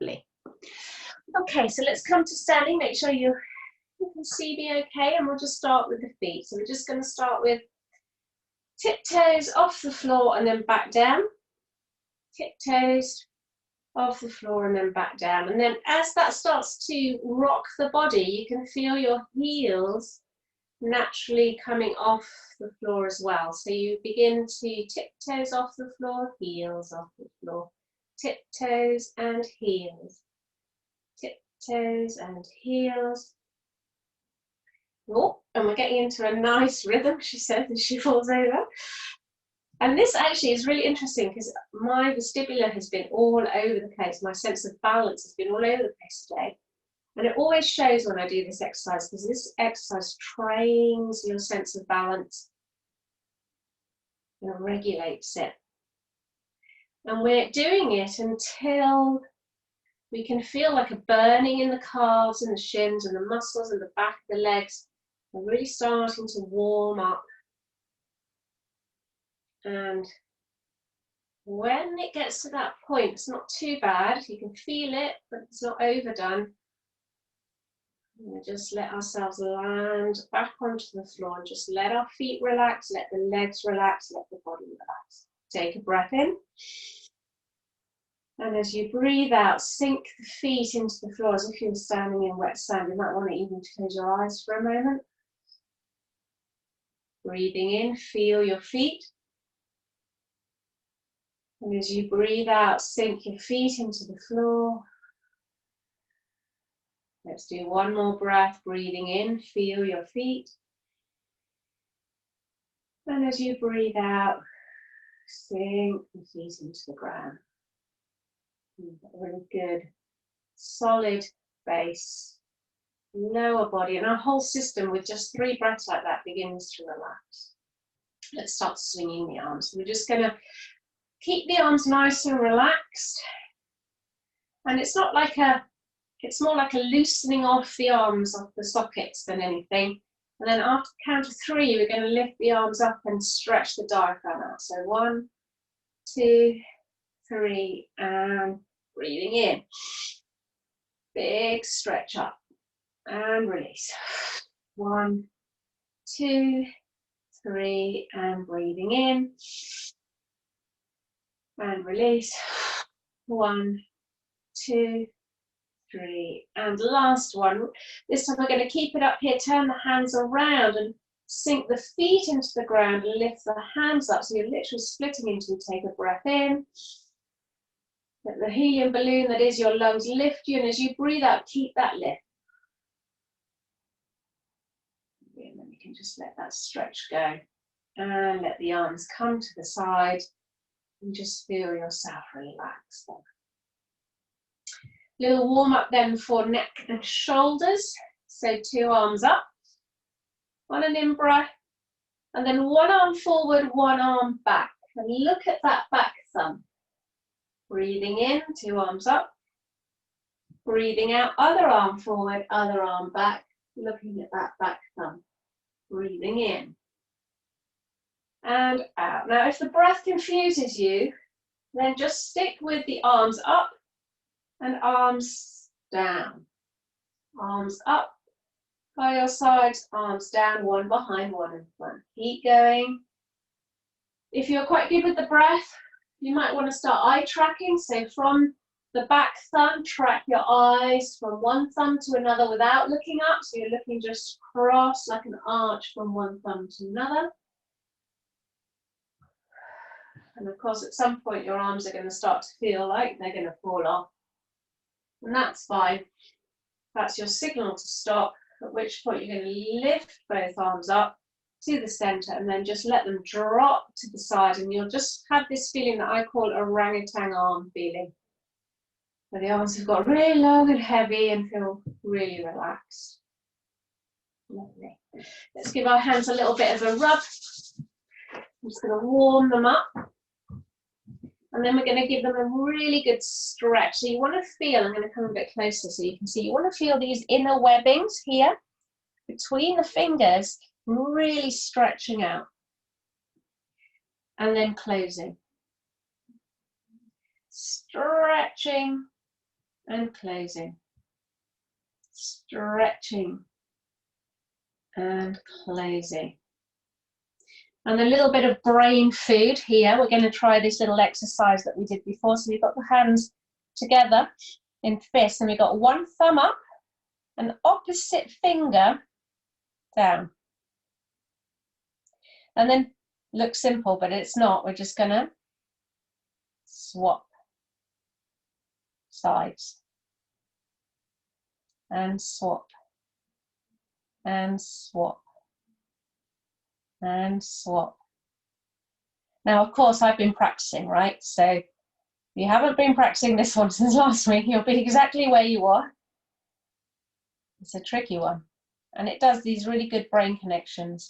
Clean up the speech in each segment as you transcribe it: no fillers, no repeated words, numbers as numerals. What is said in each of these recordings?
Lovely. Okay, so let's come to standing. Make sure you can see me okay, and we'll just start with the feet. So we're just going to start with tiptoes off the floor and then back down. Tiptoes off the floor and then back down. And then as that starts to rock the body, you can feel your heels naturally coming off the floor as well. So you begin to tiptoes off the floor, heels off the floor, tiptoes and heels, tiptoes and heels. Oh, and we're getting into a nice rhythm, she said, as she falls over. And this actually is really interesting because my vestibular has been all over the place. My sense of balance has been all over the place today. And it always shows when I do this exercise, because this exercise trains your sense of balance and regulates it. And we're doing it until we can feel like a burning in the calves and the shins and the muscles and the back of the legs are really starting to warm up. And when it gets to that point, it's not too bad. You can feel it, but it's not overdone. We just let ourselves land back onto the floor and just let our feet relax, let the legs relax, let the body relax. Take a breath in. And as you breathe out, sink the feet into the floor as if you were standing in wet sand. You might want to even close your eyes for a moment. Breathing in, feel your feet. And as you breathe out, sink your feet into the floor. Let's do one more breath, breathing in, feel your feet. And as you breathe out, sink the feet into the ground. You've got a really good, solid base, lower body, and our whole system with just 3 breaths like that begins to relax. Let's start swinging the arms. We're just going to keep the arms nice and relaxed. And it's not like it's more like a loosening off the arms off the sockets than anything. And then after the count of 3, we're going to lift the arms up and stretch the diaphragm out. So 1, 2, 3, and breathing in. Big stretch up and release. 1, 2, 3, and breathing in. And release. 1, 2, 3, and last one. This time we're going to keep it up here, turn the hands around and sink the feet into the ground and lift the hands up. So you're literally splitting into it. Take a breath in. Let the helium balloon that is your lungs lift you, and as you breathe out, keep that lift. And then you can just let that stretch go. And let the arms come to the side and just feel yourself relax. Little warm up then for neck and shoulders. So 2 arms up on an in-breath, and then 1 arm forward, 1 arm back. And look at that back thumb. Breathing in, 2 arms up. Breathing out, other arm forward, other arm back. Looking at that back thumb. Breathing in. And out. Now if the breath confuses you, then just stick with the arms up and arms down. Arms up by your sides, arms down, 1 behind, 1 in front. Keep going. If you're quite good with the breath, you might want to start eye tracking. So from the back thumb, track your eyes from one thumb to another without looking up. So you're looking just across like an arch from one thumb to another. And of course, at some point, your arms are going to start to feel like they're going to fall off. And that's fine. That's your signal to stop, at which point you're going to lift both arms up to the center and then just let them drop to the side. And you'll just have this feeling that I call orangutan arm feeling, where the arms have got really long and heavy and feel really relaxed. Lovely. Let's give our hands a little bit of a rub. I'm just going to warm them up. And then we're going to give them a really good stretch. So you want to feel, I'm going to come a bit closer so you can see, you want to feel these inner webbings here between the fingers really stretching out. And then closing. Stretching and closing. Stretching and closing. And a little bit of brain food here. We're going to try this little exercise that we did before. So we've got the hands together in fists, and we've got one thumb up and opposite finger down. And then, looks simple, but it's not. We're just going to swap sides and swap and swap and swap. Now, of course, I've been practicing, right? So if you haven't been practicing this one since last week, you'll be exactly where you are. It's a tricky one, and it does these really good brain connections.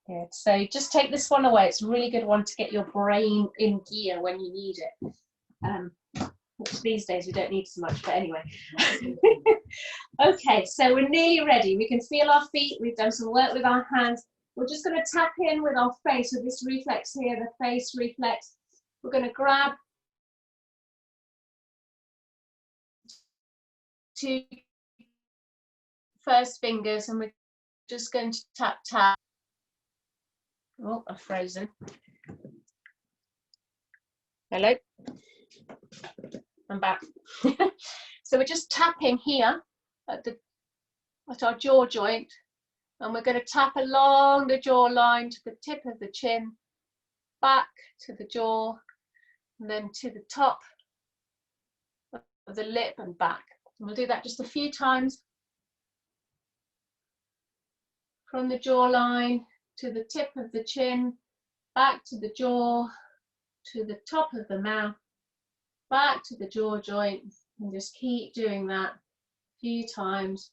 Good. So just take this one away. It's a really good one to get your brain in gear when you need it. Which these days we don't need so much, but anyway. Okay, so we're nearly ready. We can feel our feet. We've done some work with our hands. We're just going to tap in with our face with this reflex here, the face reflex. We're going to grab two first fingers and we're just going to tap, tap. Oh, I've frozen. Hello? I'm back. So we're just tapping here at our jaw joint, and we're going to tap along the jawline to the tip of the chin, back to the jaw, and then to the top of the lip and back. And we'll do that just a few times. From the jawline to the tip of the chin, back to the jaw, to the top of the mouth, back to the jaw joint, and just keep doing that a few times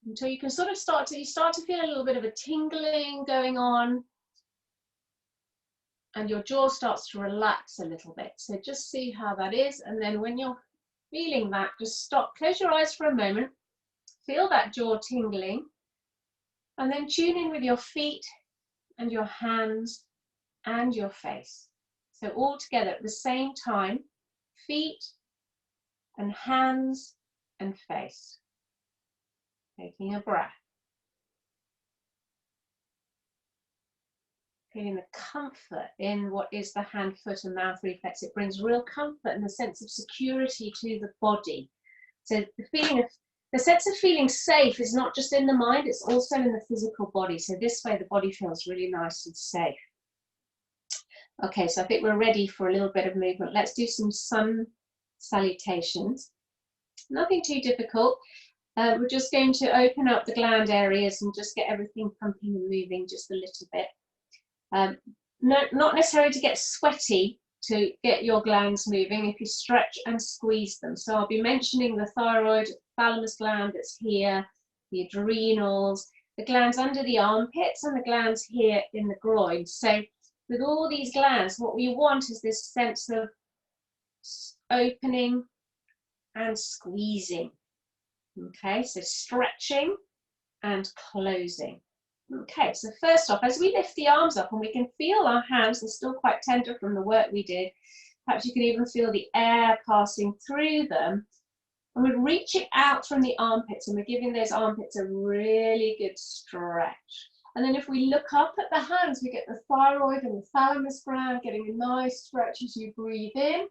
until you can sort of start to feel a little bit of a tingling going on, and your jaw starts to relax a little bit. So just see how that is, and then when you're feeling that, just stop, close your eyes for a moment, feel that jaw tingling, and then tune in with your feet and your hands and your face. So all together at the same time, feet and hands and face. Taking a breath. Feeling the comfort in what is the hand, foot and mouth reflex. It brings real comfort and a sense of security to the body. So the sense of feeling safe is not just in the mind, it's also in the physical body. So this way the body feels really nice and safe. Okay, so I think we're ready for a little bit of movement. Let's do some sun salutations. Nothing too difficult. We're just going to open up the gland areas and just get everything pumping and moving just a little bit. Not necessarily to get sweaty to get your glands moving if you stretch and squeeze them. So I'll be mentioning the thyroid, thalamus gland that's here, the adrenals, the glands under the armpits and the glands here in the groin. So with all these glands, what we want is this sense of opening and squeezing. Okay, so stretching and closing. Okay, so first off, as we lift the arms up, and we can feel our hands, they're still quite tender from the work we did. Perhaps you can even feel the air passing through them. And we're reaching out from the armpits, and we're giving those armpits a really good stretch. And then if we look up at the hands, we get the thyroid and the thalamus gland getting a nice stretch as you breathe in.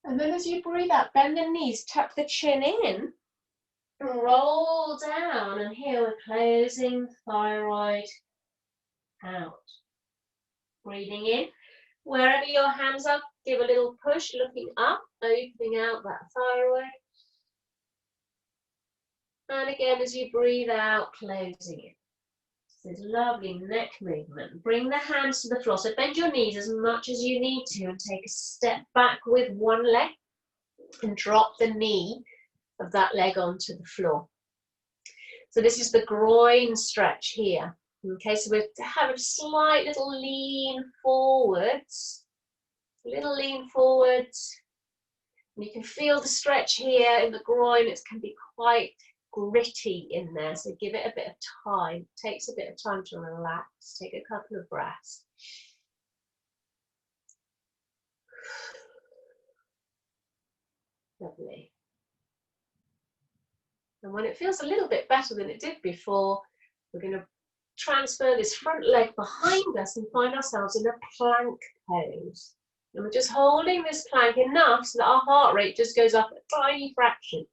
And then as you breathe out, bend the knees, tuck the chin in, roll down, and here we're closing thyroid out. Breathing in. Wherever your hands are, give a little push, looking up, opening out that thyroid. And again, as you breathe out, closing it. This lovely neck movement. Bring the hands to the floor. So bend your knees as much as you need to and take a step back with one leg and drop the knee of that leg onto the floor. So this is the groin stretch here. Okay, so we have a slight little lean forwards. Little lean forwards. And you can feel the stretch here in the groin. It can be quite gritty in there, so give it a bit of time. It takes a bit of time to relax. Take a couple of breaths. Lovely. And when it feels a little bit better than it did before, we're going to transfer this front leg behind us and find ourselves in a plank pose. And we're just holding this plank enough so that our heart rate just goes up a tiny fraction.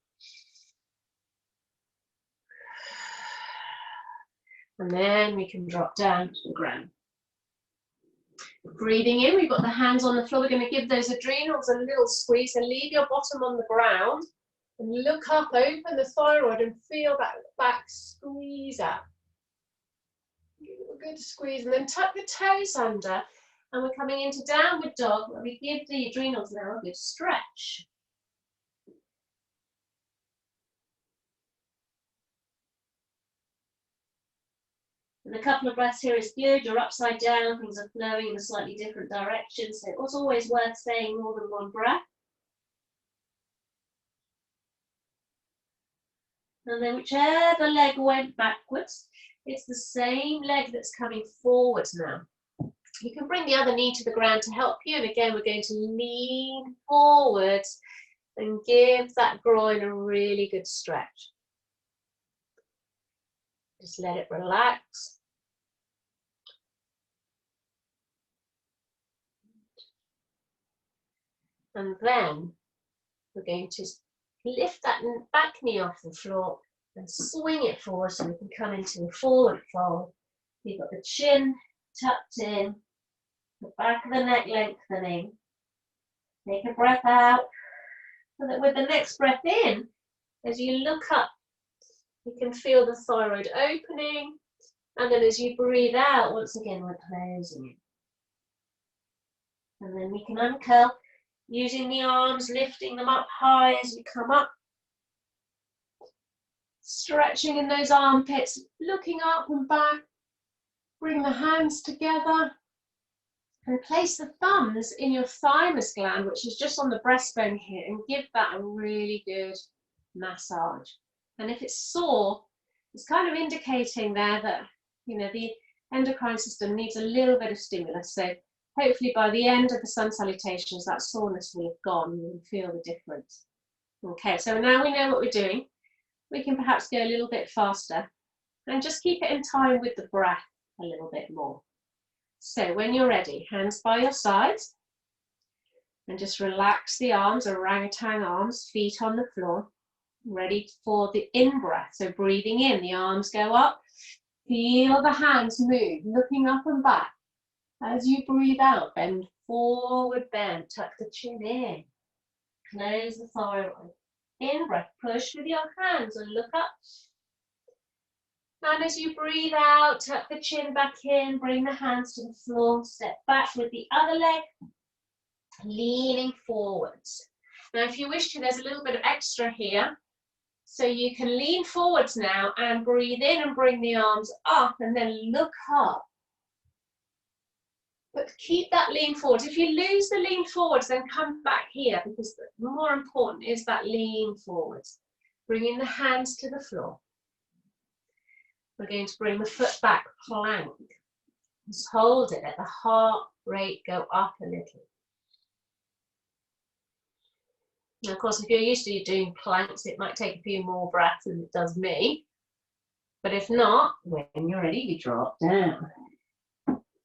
And then we can drop down to the ground. Breathing in, we've got the hands on the floor. We're going to give those adrenals a little squeeze and leave your bottom on the ground. And look up, open the thyroid and feel that back squeeze out. Give it a good squeeze and then tuck the toes under. And we're coming into downward dog where we give the adrenals now a good stretch. And a couple of breaths here is good. You're upside down, things are flowing in a slightly different direction. So it was always worth saying more than one breath. And then whichever leg went backwards, it's the same leg that's coming forwards now. You can bring the other knee to the ground to help you. And again, we're going to lean forwards and give that groin a really good stretch. Just let it relax. And then we're going to lift that back knee off the floor and swing it forward so we can come into a forward fold. You've got the chin tucked in, the back of the neck lengthening. Take a breath out. So that with the next breath in, as you look up, you can feel the thyroid opening. And then as you breathe out, once again, we're closing it. And then we can uncurl, using the arms, lifting them up high as you come up. Stretching in those armpits, looking up and back. Bring the hands together. And place the thumbs in your thymus gland, which is just on the breastbone here, and give that a really good massage. And if it's sore, it's kind of indicating there that, you know, the endocrine system needs a little bit of stimulus. So hopefully by the end of the sun salutations, that soreness will have gone and you'll feel the difference. Okay, so now we know what we're doing. We can perhaps go a little bit faster and just keep it in time with the breath a little bit more. So when you're ready, hands by your sides, and just relax the arms, orangutan arms, feet on the floor, ready for the in-breath. So breathing in, the arms go up, feel the hands move, looking up and back. As you breathe out, bend forward, bend, tuck the chin in, close the thyroid. In-breath, push with your hands and look up. And as you breathe out, tuck the chin back in, bring the hands to the floor, step back with the other leg, leaning forwards. Now, if you wish to, there's a little bit of extra here. So you can lean forwards now and breathe in and bring the arms up and then look up. But keep that lean forward. If you lose the lean forwards, then come back here because the more important is that lean forwards. Bringing the hands to the floor. We're going to bring the foot back, plank. Just hold it, let the heart rate go up a little. Now, of course, if you're used to doing planks, it might take a few more breaths than it does me. But if not, when you're ready, you drop down.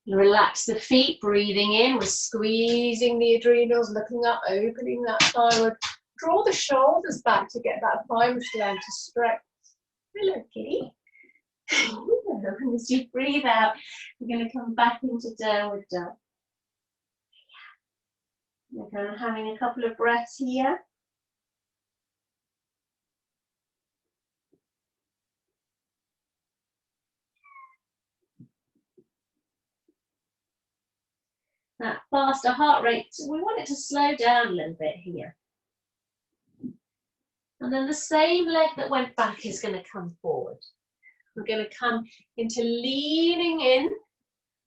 Relax the feet, breathing in. We're squeezing the adrenals, looking up, opening that thyroid. Draw the shoulders back to get that thymus gland to stretch. Hello, kitty. And as you breathe out, we're going to come back into downward dog. We're kind of having a couple of breaths here. That faster heart rate, so we want it to slow down a little bit here. And then the same leg that went back is going to come forward. We're going to come into leaning in.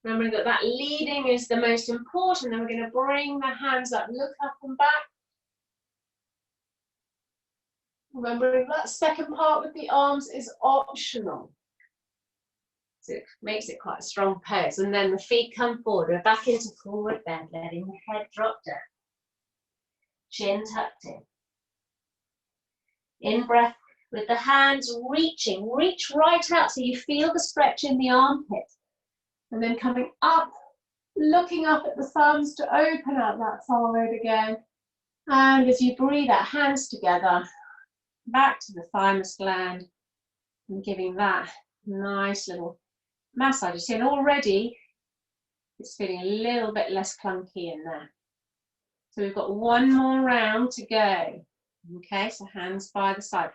Remembering that that leading is the most important. Then we're going to bring the hands up, look up and back. Remembering that second part with the arms is optional. So it makes it quite a strong pose. And then the feet come forward. We're back into forward bend, letting the head drop down. Chin tucked in. In breath with the hands reaching. Reach right out so you feel the stretch in the armpit. And then coming up, looking up at the thumbs to open up that forward again. And as you breathe out, hands together, back to the thymus gland, and giving that nice little massage. You see, and already it's feeling a little bit less clunky in there. So we've got one more round to go. Okay, so hands by the side.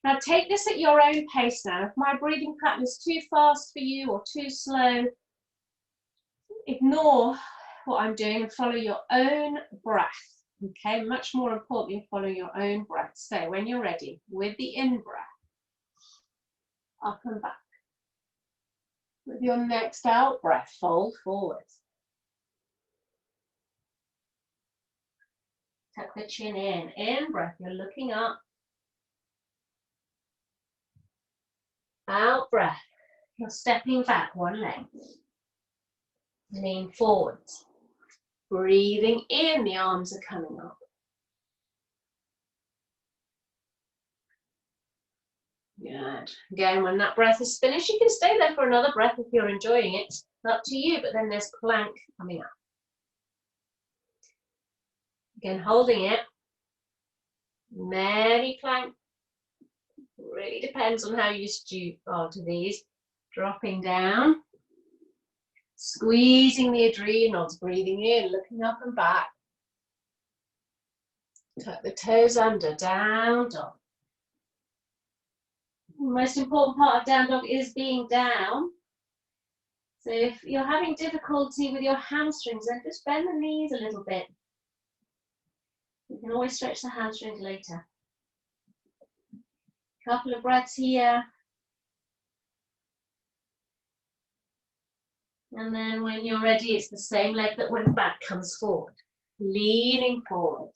Now take this at your own pace now. If my breathing pattern is too fast for you or too slow, ignore what I'm doing and follow your own breath. Okay, much more importantly, follow your own breath. So when you're ready, with the in-breath, up and back. With your next out breath, fold forward. Tuck the chin in. In breath, you're looking up. Out breath, you're stepping back one leg. Lean forward. Breathing in, the arms are coming up. Good. Again, when that breath is finished, you can stay there for another breath if you're enjoying it. It's up to you, but then there's plank coming up. Again, holding it. Many plank. Really depends on how used you are to these. Dropping down. Squeezing the adrenals, breathing in, looking up and back. Tuck the toes under, down dog. The most important part of down dog is being down. So if you're having difficulty with your hamstrings, then just bend the knees a little bit. You can always stretch the hamstrings later. Couple of breaths here. And then when you're ready, it's the same leg that went back comes forward. Leaning forward.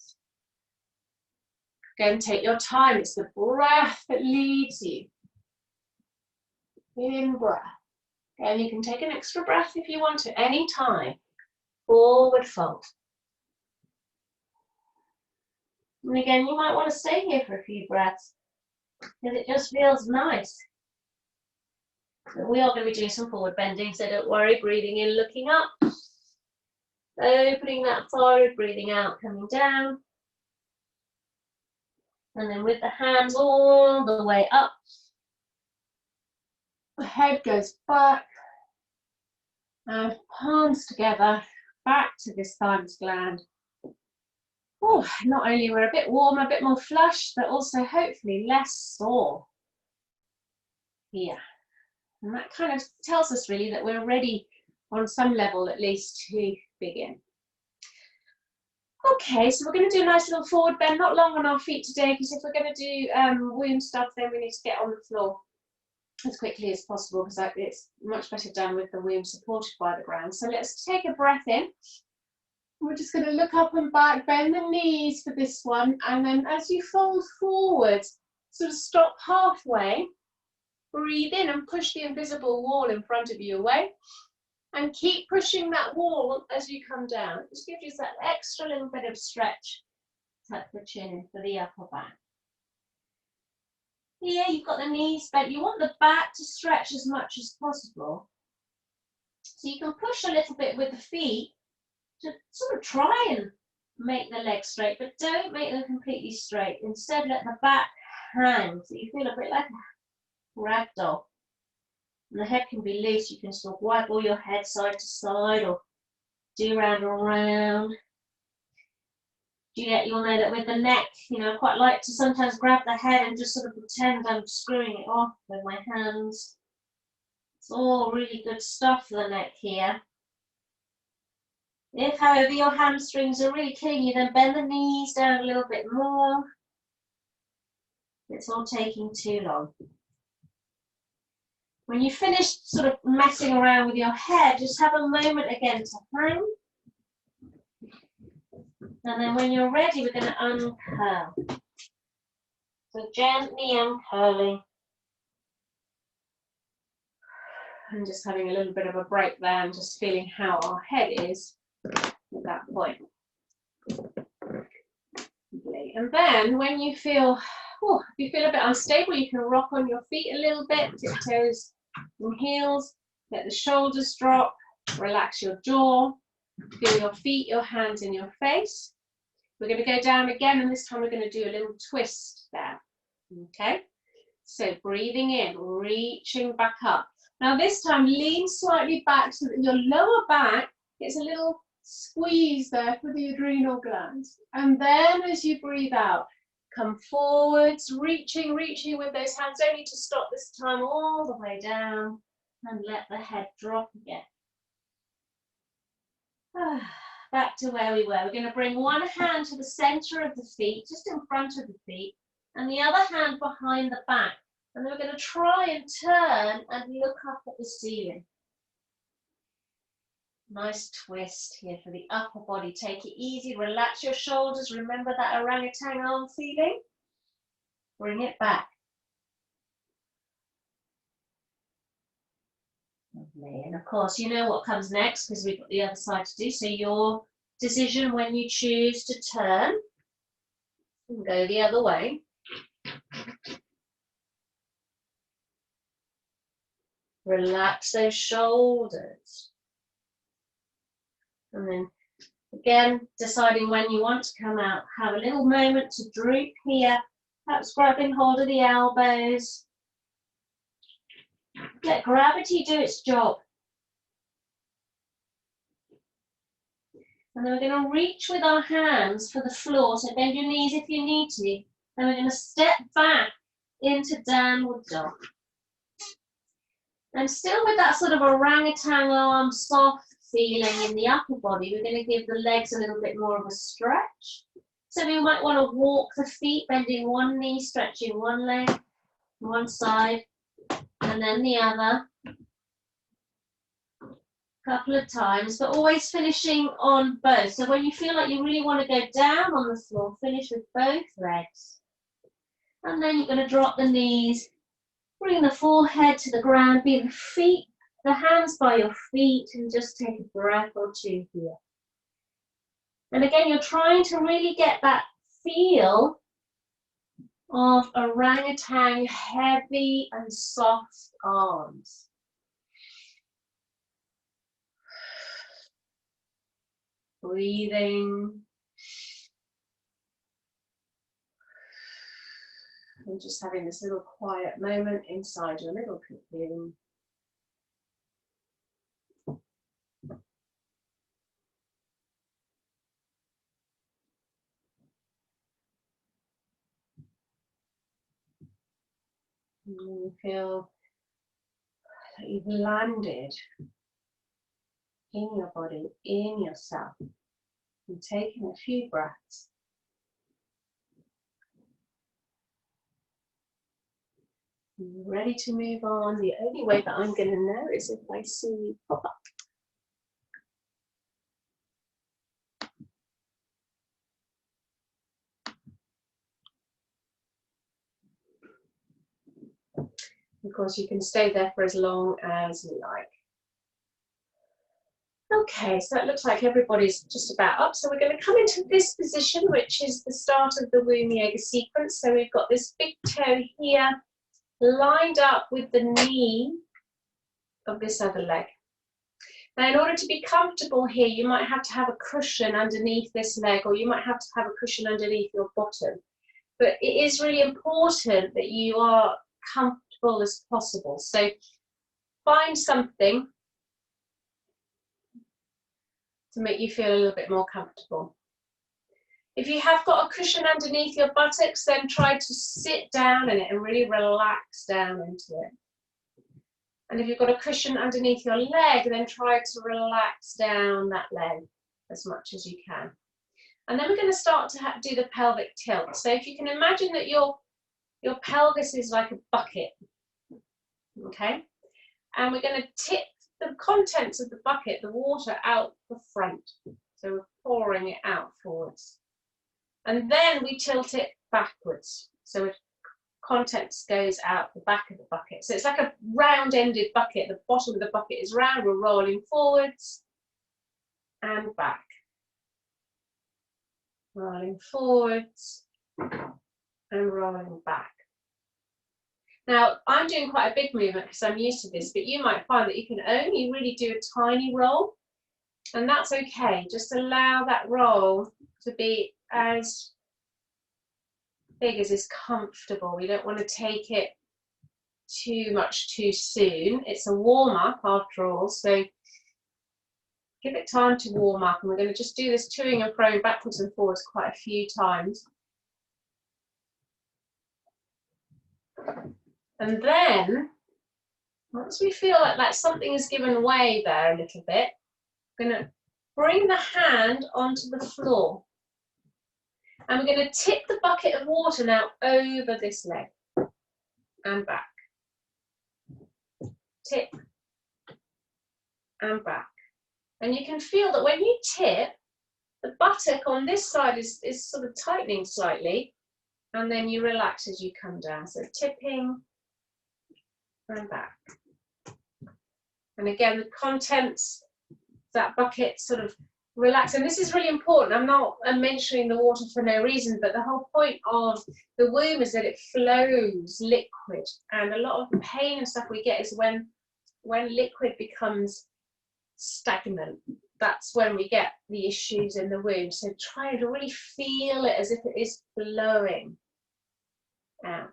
Again, take your time. It's the breath that leads you. In breath. Again, you can take an extra breath if you want to, any time. Forward fold. And again, you might want to stay here for a few breaths because it just feels nice. But we are going to be doing some forward bending, so don't worry. Breathing in, looking up. Opening that forward, breathing out, coming down. And then with the hands all the way up. The head goes back. And palms together, back to this thymus gland. Oh, not only we're a bit warmer, a bit more flush, but also hopefully less sore here. And that kind of tells us really that we're ready on some level at least to begin. Okay, so we're going to do a nice little forward bend, not long on our feet today, because if we're going to do womb stuff, then we need to get on the floor as quickly as possible, because it's much better done with the womb supported by the ground. So let's take a breath in. We're just going to look up and back, bend the knees for this one, and then as you fold forward, sort of stop halfway, breathe in and push the invisible wall in front of you away, and keep pushing that wall as you come down. Just gives you that extra little bit of stretch. Tuck the chin in for the upper back. Here you've got the knees bent. You want the back to stretch as much as possible. So you can push a little bit with the feet to sort of try and make the legs straight, but don't make them completely straight. Instead, let the back hang so you feel a bit like a rag doll. And the head can be loose. You can sort of waggle your head side to side or do round and round. You'll know that with the neck, I quite like to sometimes grab the head and just sort of pretend I'm screwing it off with my hands. It's all really good stuff for the neck here. If, however, your hamstrings are really killing you, then bend the knees down a little bit more. It's all taking too long. When you finish sort of messing around with your head, just have a moment again to hang. And then when you're ready, we're going to uncurl. So gently uncurling. And just having a little bit of a break there and just feeling how our head is at that point. And then when you feel, if you feel a bit unstable, you can rock on your feet a little bit, tiptoes and heels, let the shoulders drop, relax your jaw, feel your feet, your hands in your face. We're going to go down again, and this time we're going to do a little twist there. Okay, so breathing in, reaching back up. Now this time lean slightly back so that your lower back gets a little squeeze there for the adrenal glands. And then as you breathe out, come forwards, reaching with those hands, only to stop this time all the way down and let the head drop again. Back to where we were. We're going to bring one hand to the center of the feet, just in front of the feet, and the other hand behind the back. And then we're going to try and turn and look up at the ceiling. Nice twist here for the upper body. Take it easy, relax your shoulders. Remember that orangutan arm feeling? Bring it back. Lovely. And of course, you know what comes next because we've got the other side to do. So your decision when you choose to turn and go the other way. Relax those shoulders. And then again, deciding when you want to come out. Have a little moment to droop here, perhaps grabbing hold of the elbows. Let gravity do its job. And then we're going to reach with our hands for the floor, so bend your knees if you need to. Then we're going to step back into downward dog. And still with that sort of orangutan arm, soft feeling in the upper body, we're going to give the legs a little bit more of a stretch. So we might want to walk the feet, bending one knee, stretching one leg, one side, and then the other. A couple of times, but always finishing on both. So when you feel like you really want to go down on the floor, finish with both legs. And then you're going to drop the knees, bring the forehead to the ground, be the feet, the hands by your feet, and just take a breath or two here. And again, you're trying to really get that feel of orangutan, heavy and soft arms. Breathing. And just having this little quiet moment inside your little cocoon. And you feel that you've landed in your body, in yourself, and taking a few breaths. Ready to move on. The only way that I'm going to know is if I see you pop up. Of course, you can stay there for as long as you like. Okay, so it looks like everybody's just about up. So we're going to come into this position, which is the start of the womb yoga sequence. So we've got this big toe here, lined up with the knee of this other leg. Now, in order to be comfortable here, you might have to have a cushion underneath this leg, or you might have to have a cushion underneath your bottom. But it is really important that you are comfortable as possible. So find something to make you feel a little bit more comfortable. If you have got a cushion underneath your buttocks, then try to sit down in it and really relax down into it. And if you've got a cushion underneath your leg, then try to relax down that leg as much as you can. And then we're going to start to do the pelvic tilt. So if you can imagine that your pelvis is like a bucket, okay? And we're going to tip the contents of the bucket, the water, out the front. So we're pouring it out forwards. And then we tilt it backwards. So we're contents goes out the back of the bucket. So it's like a round-ended bucket. The bottom of the bucket is round. We're rolling forwards and back. Rolling forwards and rolling back. Now, I'm doing quite a big movement because I'm used to this, but you might find that you can only really do a tiny roll, and that's okay. Just allow that roll to be as big as is comfortable. We don't want to take it too much too soon. It's a warm-up after all, so give it time to warm up, and we're going to just do this toing and froing backwards and forwards quite a few times. And then, once we feel like something has given way there a little bit, we're going to bring the hand onto the floor. And we're going to tip the bucket of water now over this leg and back. Tip and back. And you can feel that when you tip, the buttock on this side is sort of tightening slightly, and then you relax as you come down. So tipping and back. And again, the contents, that bucket sort of relax. And this is really important. I'm not mentioning the water for no reason, but the whole point of the womb is that it flows liquid. And a lot of the pain and stuff we get is when liquid becomes stagnant. That's when we get the issues in the womb. So try to really feel it as if it is flowing out.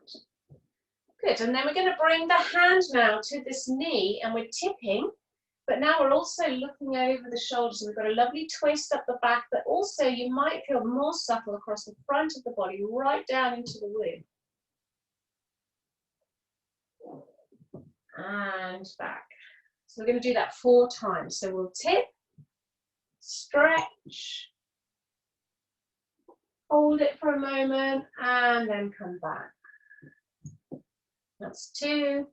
Good. And then we're going to bring the hand now to this knee, and we're tipping, but now we're also looking over the shoulders. We've got a lovely twist up the back, but also you might feel more supple across the front of the body, right down into the womb. And back. So we're going to do that 4 times. So we'll tip, stretch, hold it for a moment, and then come back. That's 2.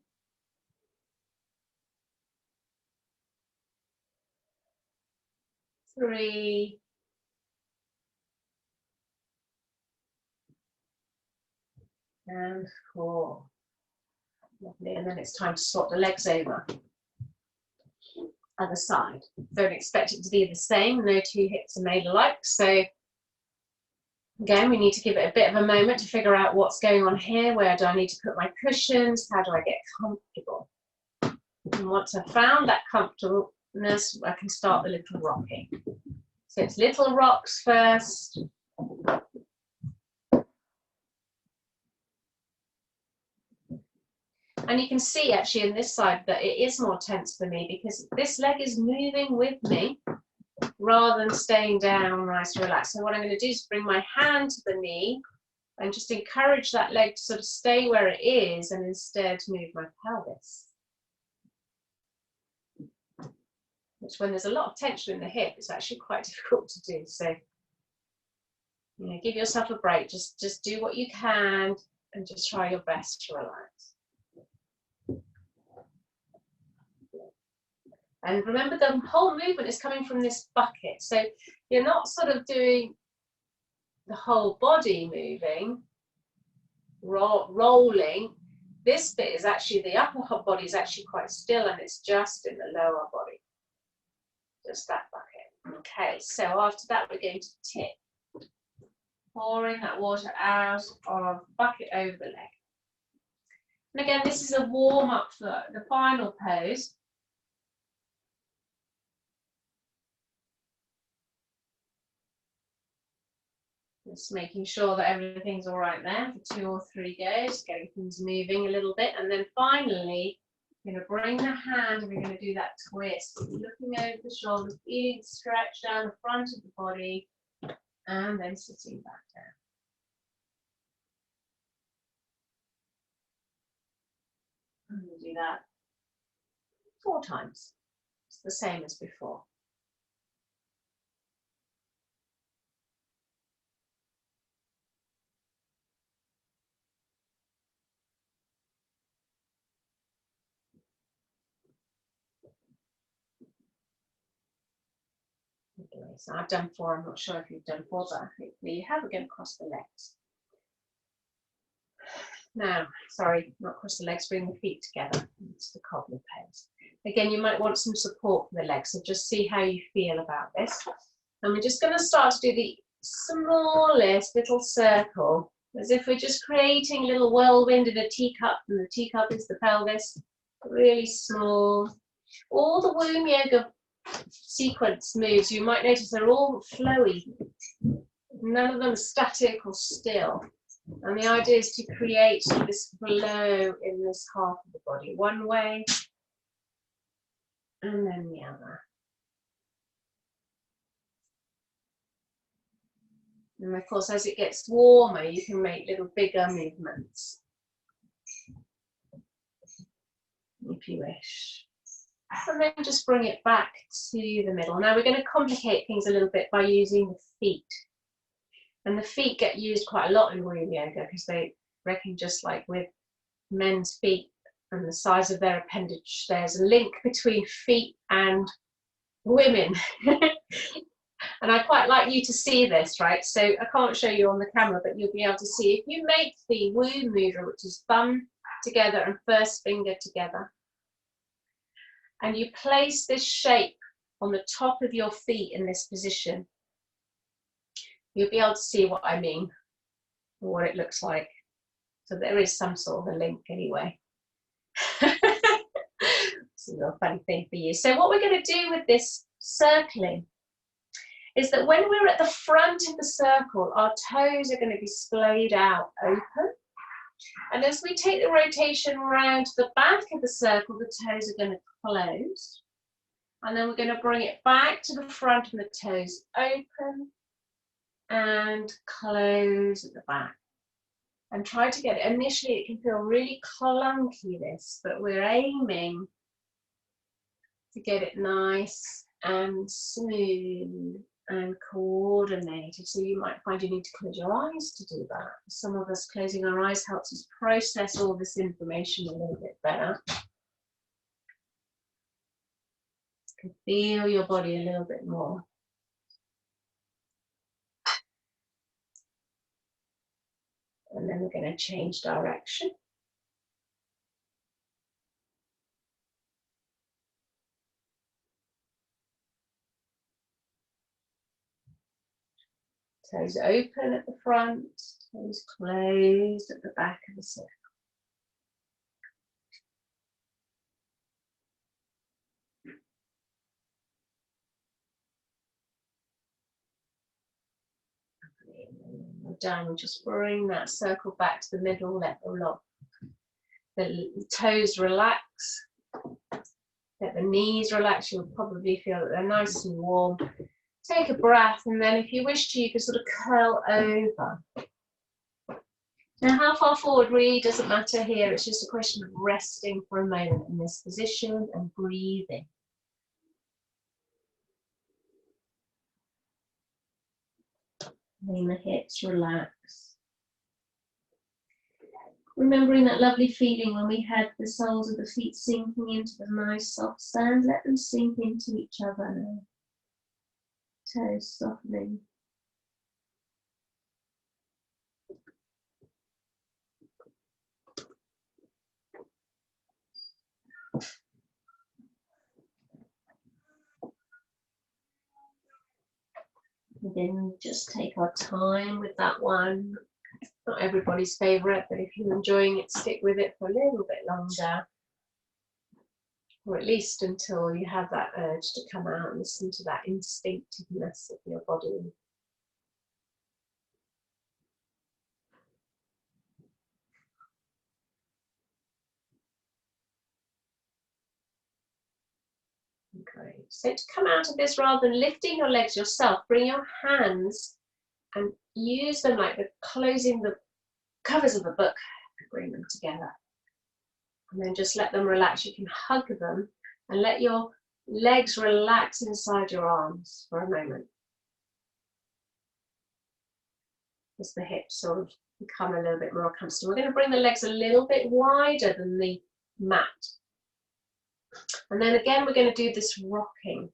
3. And 4. Lovely. And then it's time to swap the legs over. Other side. Don't expect it to be the same. No 2 hips are made alike. So again, we need to give it a bit of a moment to figure out what's going on here. Where do I need to put my cushions? How do I get comfortable? And once I've found that comfortableness, I can start the little rocking. So it's little rocks first. And you can see actually in this side that it is more tense for me because this leg is moving with me rather than staying down nice and relaxed. So what I'm going to do is bring my hand to the knee and just encourage that leg to sort of stay where it is and instead move my pelvis. Which when there's a lot of tension in the hip, it's actually quite difficult to do. So, you know, give yourself a break. Just do what you can and just try your best to relax. And remember, the whole movement is coming from this bucket. So you're not sort of doing the whole body moving, rolling. This bit is actually, the upper body is actually quite still, and it's just in the lower body. Just that bucket. Okay, so after that, we're going to tip. Pouring that water out of the bucket over the leg. And again, this is a warm up for the final pose. Just making sure that everything's all right there for 2 or 3 goes, getting things moving a little bit. And then finally, I'm going to bring the hand and we're going to do that twist. Looking over the shoulders, feeling stretch down the front of the body, and then sitting back down. And we'll do that 4 times. It's the same as before. So I've done 4, I'm not sure if you've done 4, but hopefully you have. We're going to cross the legs. Now, sorry, not across the legs, bring the feet together into the cobbler pose. Again, you might want some support for the legs, so just see how you feel about this. And we're just going to start to do the smallest little circle, as if we're just creating a little whirlwind in a teacup, and the teacup is the pelvis, really small. All the womb yoga sequence moves, you might notice they're all flowy. None of them are static or still. And the idea is to create this flow in this half of the body, one way and then the other. And of course, as it gets warmer, you can make little bigger movements, if you wish. And then just bring it back to the middle. Now we're going to complicate things a little bit by using the feet. And the feet get used quite a lot in womb yoga because they reckon, just like with men's feet and the size of their appendage, there's a link between feet and women. And I quite like you to see this, right? So I can't show you on the camera, but you'll be able to see. If you make the womb mudra, which is thumb together and first finger together, and you place this shape on the top of your feet in this position, you'll be able to see what I mean, or what it looks like. So there is some sort of a link anyway. It's a little funny thing for you. So what we're going to do with this circling is that when we're at the front of the circle, our toes are going to be splayed out open. And as we take the rotation around the back of the circle, the toes are going to close. And then we're going to bring it back to the front and the toes open and close at the back. And try to get it. Initially, it can feel really clunky, this, but we're aiming to get it nice and smooth and coordinated. So you might find you need to close your eyes to do that. For some of us, closing our eyes helps us process all this information a little bit better. You can feel your body a little bit more. And then we're going to change direction. Toes open at the front, toes closed at the back of the circle. We're done. Just bring that circle back to the middle, let the toes relax, let the knees relax. You'll probably feel that they're nice and warm. Take a breath, and then if you wish to, you can sort of curl over. Now, how far forward really doesn't matter here. It's just a question of resting for a moment in this position and breathing. Letting the hips relax. Remembering that lovely feeling when we had the soles of the feet sinking into the nice soft sand. Let them sink into each other now. Toes softening. Again, just take our time with that one. Not everybody's favourite, but if you're enjoying it, stick with it for a little bit longer. Or at least until you have that urge to come out and listen to that instinctiveness of your body. Great. So to come out of this, rather than lifting your legs yourself, bring your hands and use them like the closing the covers of a book. Bring them together. And then just let them relax. You can hug them and let your legs relax inside your arms for a moment. As the hips sort of become a little bit more comfortable. We're going to bring the legs a little bit wider than the mat. And then again, we're going to do this rocking.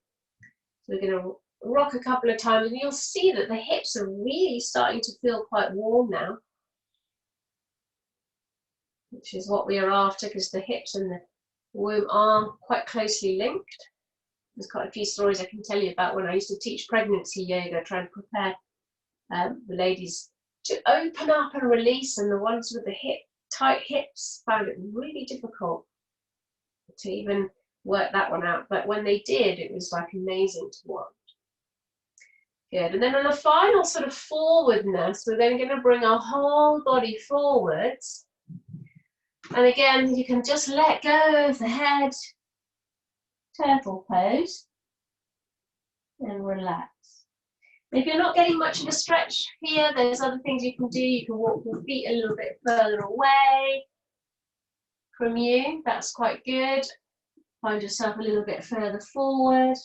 So we're going to rock a couple of times, and you'll see that the hips are really starting to feel quite warm now. which is what we are after, because the hips and the womb are quite closely linked. There's quite a few stories I can tell you about when I used to teach pregnancy yoga, trying to prepare the ladies to open up and release, and the ones with the tight hips found it really difficult to even work that one out. But when they did, it was like amazing to watch. Good. And then on the final sort of forwardness, we're then going to bring our whole body forwards. And again, you can just let go of the head, turtle pose, and relax. If you're not getting much of a stretch here, there's other things you can do. You can walk your feet a little bit further away from you. That's quite good. Find yourself a little bit further forward.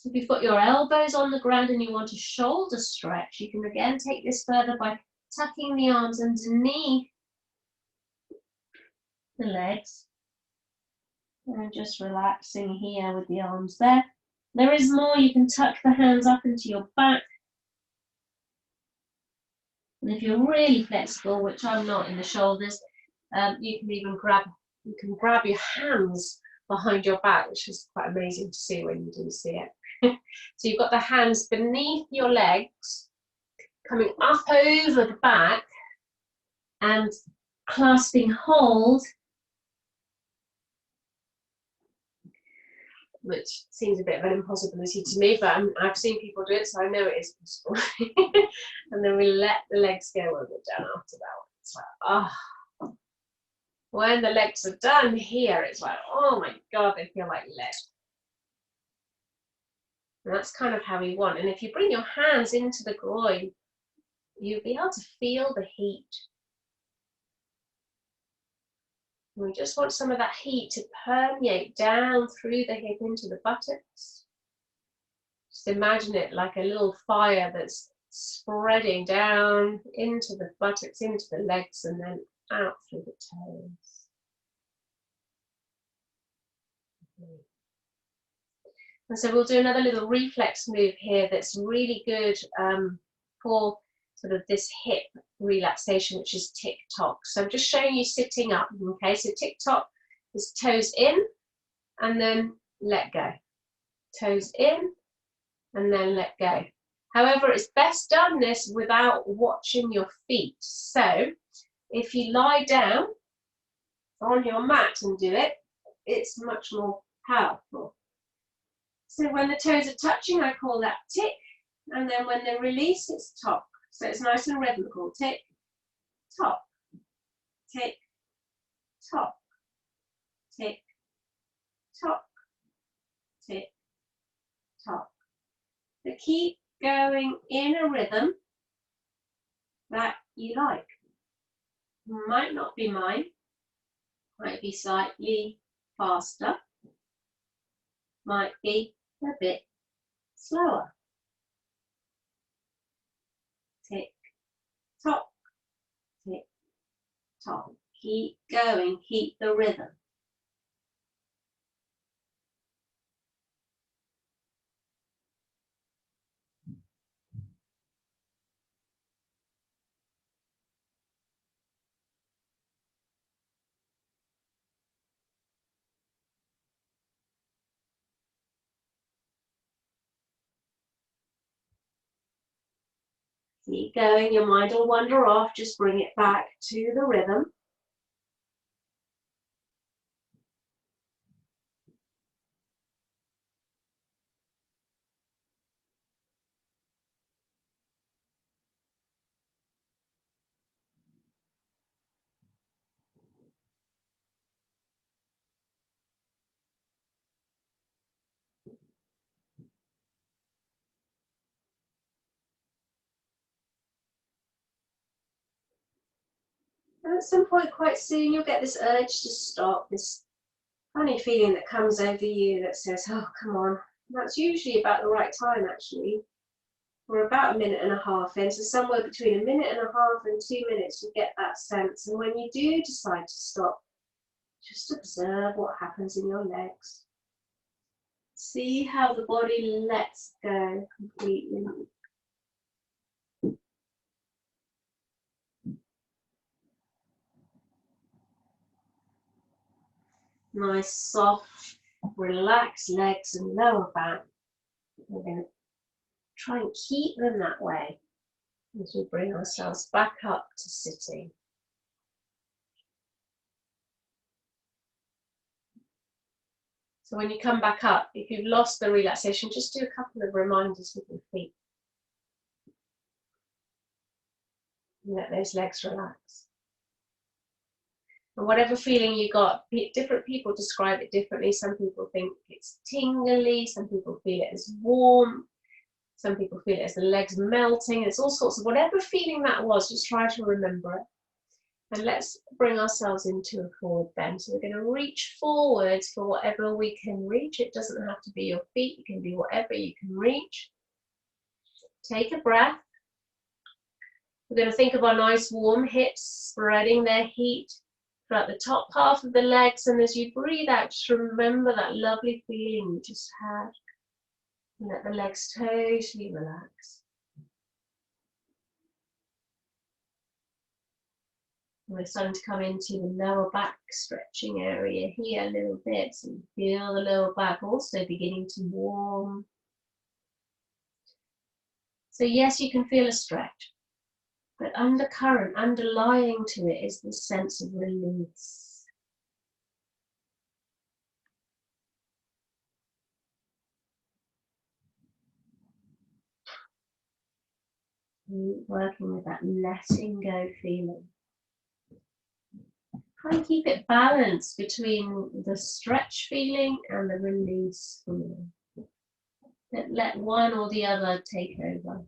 If you've got your elbows on the ground and you want a shoulder stretch, you can again take this further by tucking the arms underneath the legs and just relaxing here with the arms there. There is more. You can tuck the hands up into your back. And if you're really flexible, which I'm not in the shoulders, you can even grab your hands behind your back, which is quite amazing to see when you do see it. So you've got the hands beneath your legs, coming up over the back and clasping hold, which seems a bit of an impossibility to me, but I've seen people do it, so I know it is possible. And then we let the legs go when we're done after that one. It's like, oh. When the legs are done here, it's like, oh my God, they feel like lead. And that's kind of how we want. And if you bring your hands into the groin, you'll be able to feel the heat. And we just want some of that heat to permeate down through the hip into the buttocks. Just imagine it like a little fire that's spreading down into the buttocks, into the legs, and then out through the toes. And so we'll do another little reflex move here that's really good for sort of this hip relaxation, which is tick-tock. So I'm just showing you sitting up, okay? So tick-tock is toes in and then let go. Toes in and then let go. However, it's best done this without watching your feet. So if you lie down on your mat and do it, it's much more powerful. So when the toes are touching, I call that tick, and then when they release, it's tock. So it's nice and rhythmical. Tick, tock, tick, tock, tick, tock, tick, tock. So keep going in a rhythm that you like. Might not be mine, might be slightly faster, might be a bit slower. Tick, tock, tick, tock. Keep going, keep the rhythm. Keep going, your mind will wander off, just bring it back to the rhythm. And at some point quite soon you'll get this urge to stop, this funny feeling that comes over you that says, oh, come on. And that's usually about the right time, actually. We're about a minute and a half in, so somewhere between a minute and a half and 2 minutes you get that sense. And when you do decide to stop, just observe what happens in your legs. See how the body lets go completely. Nice, soft, relaxed legs and lower back. We're going to try and keep them that way as we bring ourselves back up to sitting. So when you come back up, if you've lost the relaxation, just do a couple of reminders with your feet. Let those legs relax. And whatever feeling you got, different people describe it differently. Some people think it's tingly, some people feel it as warm, some people feel it as the legs melting. It's all sorts of, whatever feeling that was, just try to remember it. And let's bring ourselves into a forward bend. So we're going to reach forwards for whatever we can reach. It doesn't have to be your feet, it can be whatever you can reach. Take a breath. We're going to think of our nice warm hips spreading their heat throughout the top half of the legs, and as you breathe out, just remember that lovely feeling you just had. And let the legs totally relax. We're starting to come into the lower back stretching area here a little bit, so you feel the lower back also beginning to warm. So yes, you can feel a stretch, but undercurrent, underlying to it is this sense of release. Working with that letting go feeling. Try and keep it balanced between the stretch feeling and the release feeling. Don't let one or the other take over.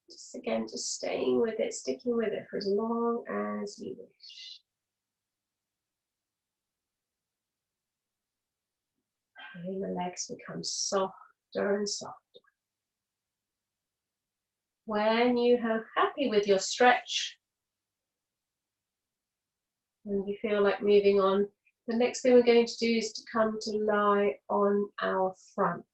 Just again, just staying with it, sticking with it for as long as you wish. And the legs become softer and softer. When you are happy with your stretch and you feel like moving on, the next thing we're going to do is to come to lie on our fronts.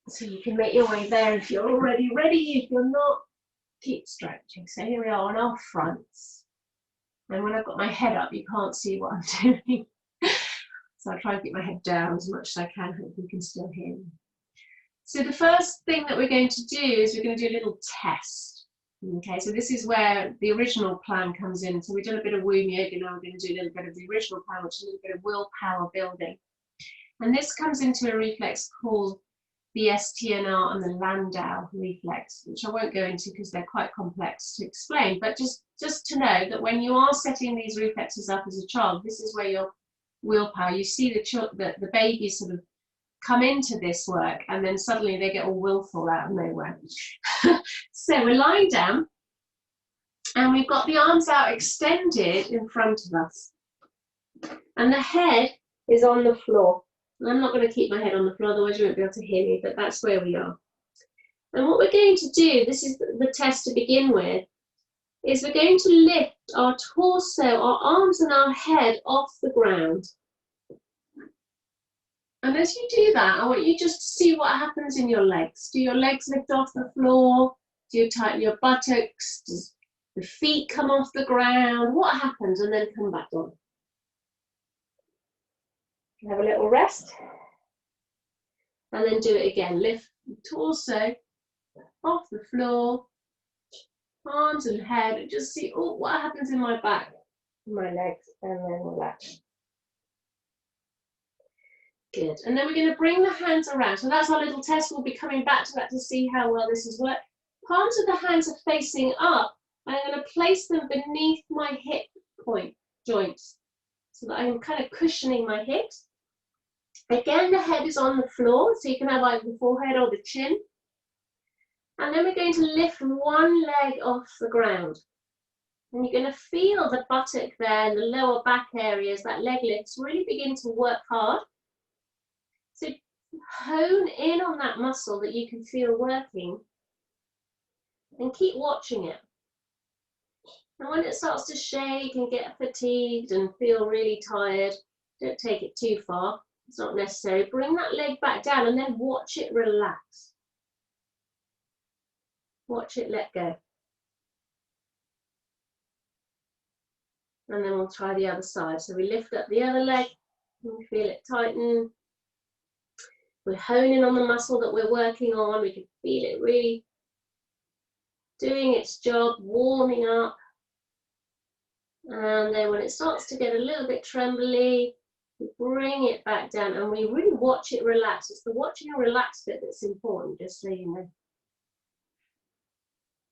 So you can make your way there if you're already ready. If you're not, keep stretching. So here we are on our fronts. And when I've got my head up, you can't see what I'm doing. So I'll try and keep my head down as much as I can. Hope you can still hear me. So the first thing that we're going to do is we're going to do a little test. Okay, so this is where the original plan comes in. So we've done a bit of womb yoga, now we're going to do a little bit of the original plan, which is a little bit of willpower building. And this comes into a reflex called the STNR and the Landau reflex, which I won't go into because they're quite complex to explain, but just to know that when you are setting these reflexes up as a child, this is where your willpower, you see the babies sort of come into this work and then suddenly they get all willful out of nowhere. So we're lying down and we've got the arms out extended in front of us and the head is on the floor. I'm not going to keep my head on the floor, otherwise you won't be able to hear me, but that's where we are. And what we're going to do, this is the test to begin with, is we're going to lift our torso, our arms and our head off the ground. And as you do that, I want you just to see what happens in your legs. Do your legs lift off the floor? Do you tighten your buttocks? Does the feet come off the ground? What happens? And then come back on. Have a little rest and then do it again. Lift the torso off the floor, arms and head, and just see what happens in my back, my legs, and then relax. Good. And then we're going to bring the hands around. So that's our little test. We'll be coming back to that to see how well this has worked. Palms of the hands are facing up. I'm going to place them beneath my hip joints so that I'm kind of cushioning my hips. Again, the head is on the floor, so you can have either the forehead or the chin. And then we're going to lift one leg off the ground. And you're going to feel the buttock there and the lower back areas, that leg lifts, really begin to work hard. So hone in on that muscle that you can feel working and keep watching it. And when it starts to shake and get fatigued and feel really tired, don't take it too far. It's not necessary. Bring that leg back down and then watch it relax. Watch it let go. And then we'll try the other side. So we lift up the other leg and we feel it tighten. We're honing on the muscle that we're working on. We can feel it really doing its job, warming up. And then when it starts to get a little bit trembly, we bring it back down and we really watch it relax. It's the watching and relax bit that's important, just so you know.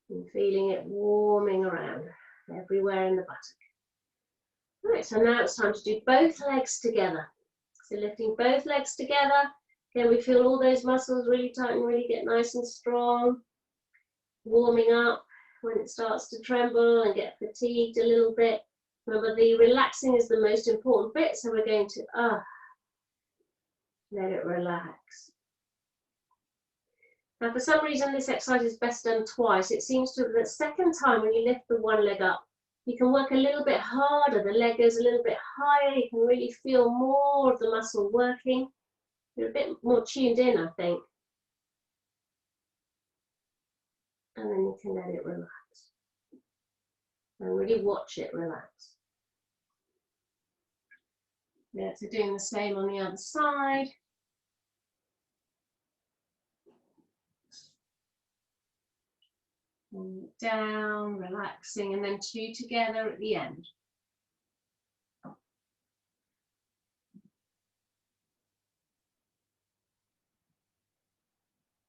And feeling it warming around everywhere in the buttock. Right, so now it's time to do both legs together. So lifting both legs together. Again, we feel all those muscles really tighten, really get nice and strong. Warming up when it starts to tremble and get fatigued a little bit. Remember, the relaxing is the most important bit, so we're going to let it relax. Now, for some reason, this exercise is best done twice. It seems to, the second time when you lift the one leg up, you can work a little bit harder. The leg goes a little bit higher. You can really feel more of the muscle working. You're a bit more tuned in, I think. And then you can let it relax. And really watch it relax. Yeah, so doing the same on the other side. And down, relaxing, and then two together at the end.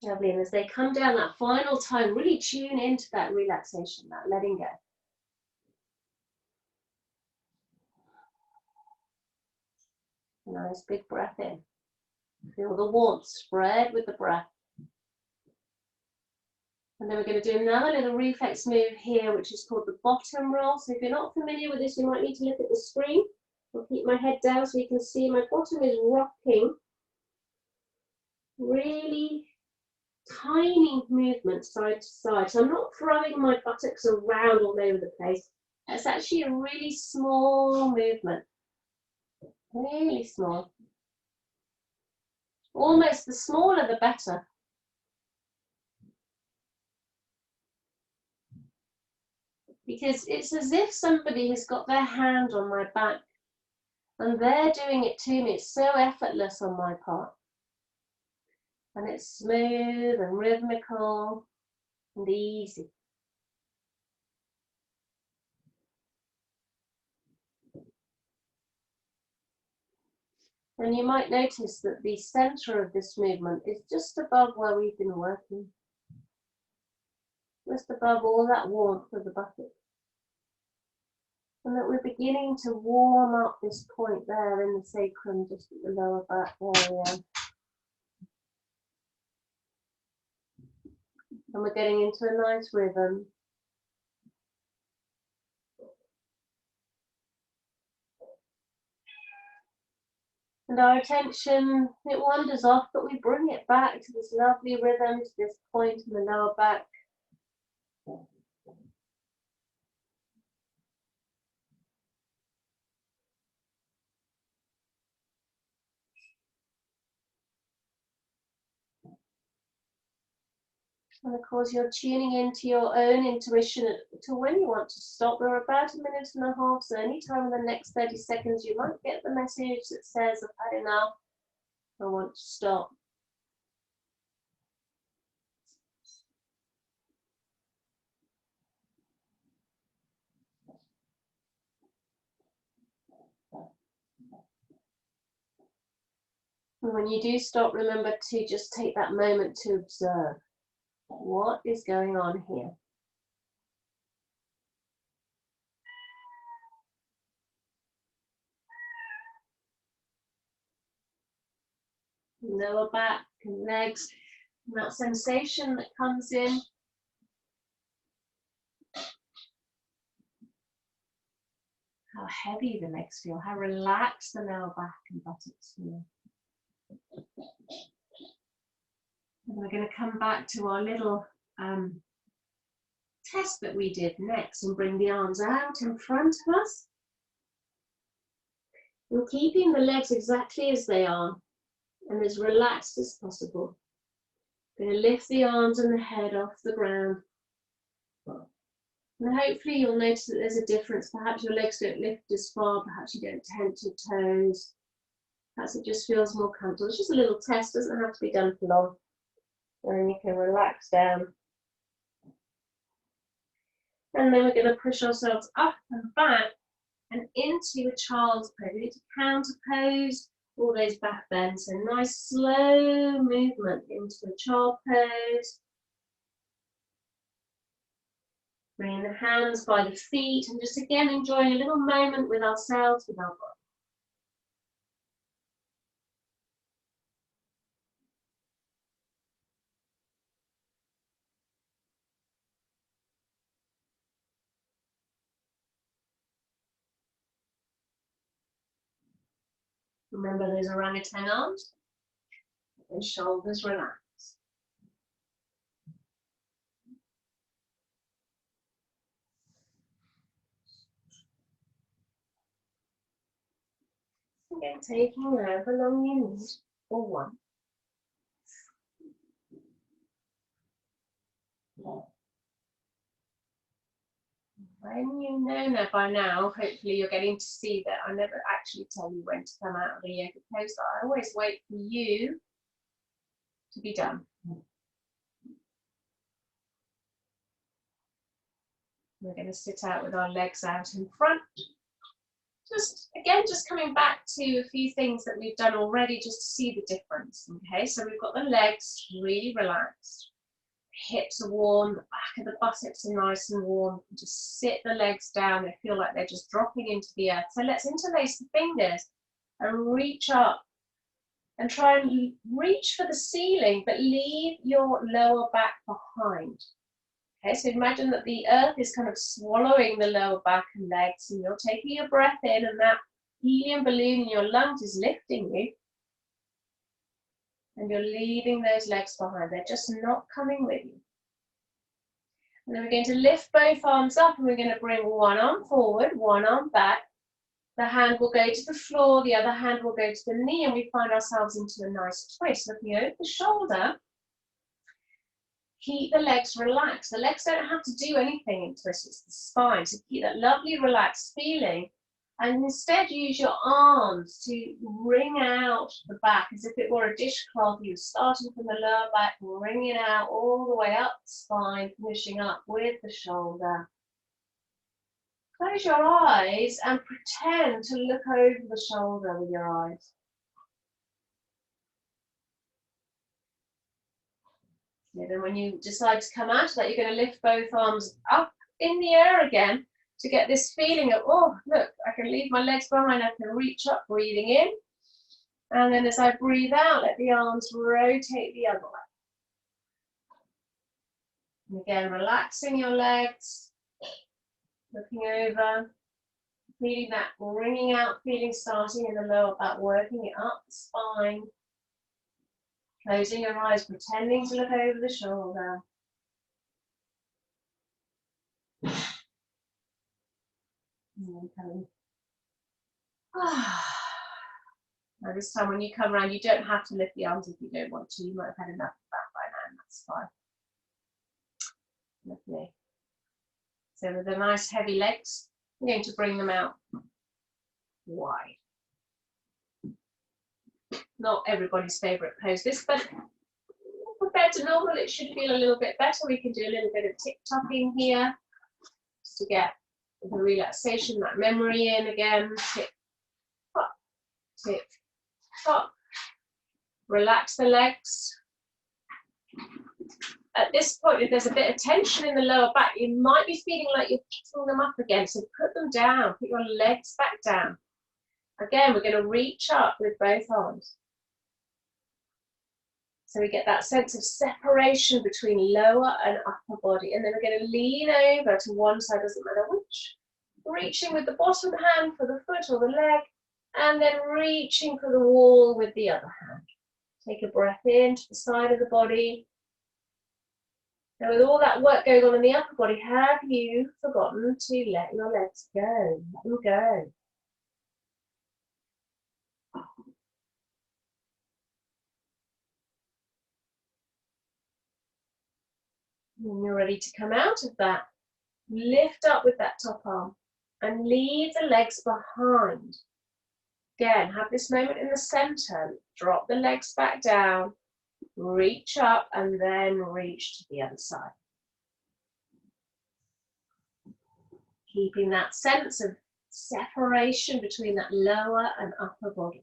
Lovely, and as they come down that final time, really tune into that relaxation, that letting go. Nice big breath in. Feel the warmth spread with the breath. And then we're going to do another little reflex move here, which is called the bottom roll. So if you're not familiar with this, you might need to look at the screen. I'll keep my head down so you can see my bottom is rocking. Really tiny movement side to side. So I'm not throwing my buttocks around all over the place. It's actually a really small movement. Really small. Almost the smaller the better. Because it's as if somebody has got their hand on my back and they're doing it to me. It's so effortless on my part. And it's smooth and rhythmical and easy. And you might notice that the center of this movement is just above where we've been working. Just above all that warmth of the buttock. And that we're beginning to warm up this point there in the sacrum, just at the lower back area. And we're getting into a nice rhythm. And our attention, it wanders off, but we bring it back to this lovely rhythm, to this point in the lower back. And of course, you're tuning into your own intuition to when you want to stop. We're about 1.5 minutes, so anytime in the next 30 seconds, you might get the message that says, I've had enough, I want to stop. And when you do stop, remember to just take that moment to observe what is going on here. Lower back and legs, and that sensation that comes in. How heavy the legs feel, how relaxed the lower back and buttocks feel. And we're going to come back to our little test that we did next and bring the arms out in front of us. And keeping the legs exactly as they are and as relaxed as possible. Going to lift the arms and the head off the ground. And hopefully you'll notice that there's a difference. Perhaps your legs don't lift as far, perhaps you don't tent your toes. Perhaps it just feels more comfortable. It's just a little test, doesn't have to be done for long. And then you can relax down. And then we're going to push ourselves up and back and into a child's pose. We need to counter pose all those back bends. So nice slow movement into a child pose. Bringing the hands by the feet and just again enjoying a little moment with ourselves, with our body. Remember those orangutan arms and shoulders relax. Again, taking however long you need for one. When you know that by now, hopefully you're getting to see that I never actually tell you when to come out of the yoga pose. I always wait for you to be done. We're going to sit out with our legs out in front. Just coming back to a few things that we've done already just to see the difference. Okay, so we've got the legs really relaxed. Hips are warm, the back of the buttocks are nice and warm. Just sit the legs down, they feel like they're just dropping into the earth. So let's interlace the fingers and reach up and try and reach for the ceiling, but leave your lower back behind. Okay, so imagine that the earth is kind of swallowing the lower back and legs, and you're taking a breath in, and that helium balloon in your lungs is lifting you. And you're leaving those legs behind. They're just not coming with you. And then we're going to lift both arms up, and we're going to bring one arm forward, one arm back. The hand will go to the floor, the other hand will go to the knee, and we find ourselves into a nice twist. Looking over the shoulder. Keep the legs relaxed. The legs don't have to do anything in twist, it's the spine. So keep that lovely relaxed feeling. And instead use your arms to wring out the back as if it were a dishcloth. You're starting from the lower back, wringing it out all the way up the spine, finishing up with the shoulder. Close your eyes and pretend to look over the shoulder with your eyes. And then when you decide to come out of that, you're going to lift both arms up in the air again to get this feeling of, oh, look, I can leave my legs behind, I can reach up, breathing in. And then as I breathe out, let the arms rotate the other way. And again, relaxing your legs, looking over, feeling that wringing out feeling starting in the lower back, working it up the spine. Closing your eyes, pretending to look over the shoulder. Now this time when you come around, you don't have to lift the arms if you don't want to. You might have had enough of that by now, and that's fine. Lovely. So with the nice heavy legs, I'm going to bring them out wide. Not everybody's favourite pose this, but compared to normal, it should feel a little bit better. We can do a little bit of tick-tocking here, just to get the relaxation, that memory in again. Tick-tock, tick-tock. Relax the legs. At this point, if there's a bit of tension in the lower back, you might be feeling like you're picking them up again, so put them down, put your legs back down. Again, we're going to reach up with both arms. So we get that sense of separation between lower and upper body. And then we're going to lean over to one side, doesn't matter which. Reaching with the bottom hand for the foot or the leg. And then reaching for the wall with the other hand. Take a breath in to the side of the body. Now with all that work going on in the upper body, have you forgotten to let your legs go? Let them go. When you're ready to come out of that, lift up with that top arm and leave the legs behind. Again, have this moment in the center. Drop the legs back down, reach up, and then reach to the other side. Keeping that sense of separation between that lower and upper body.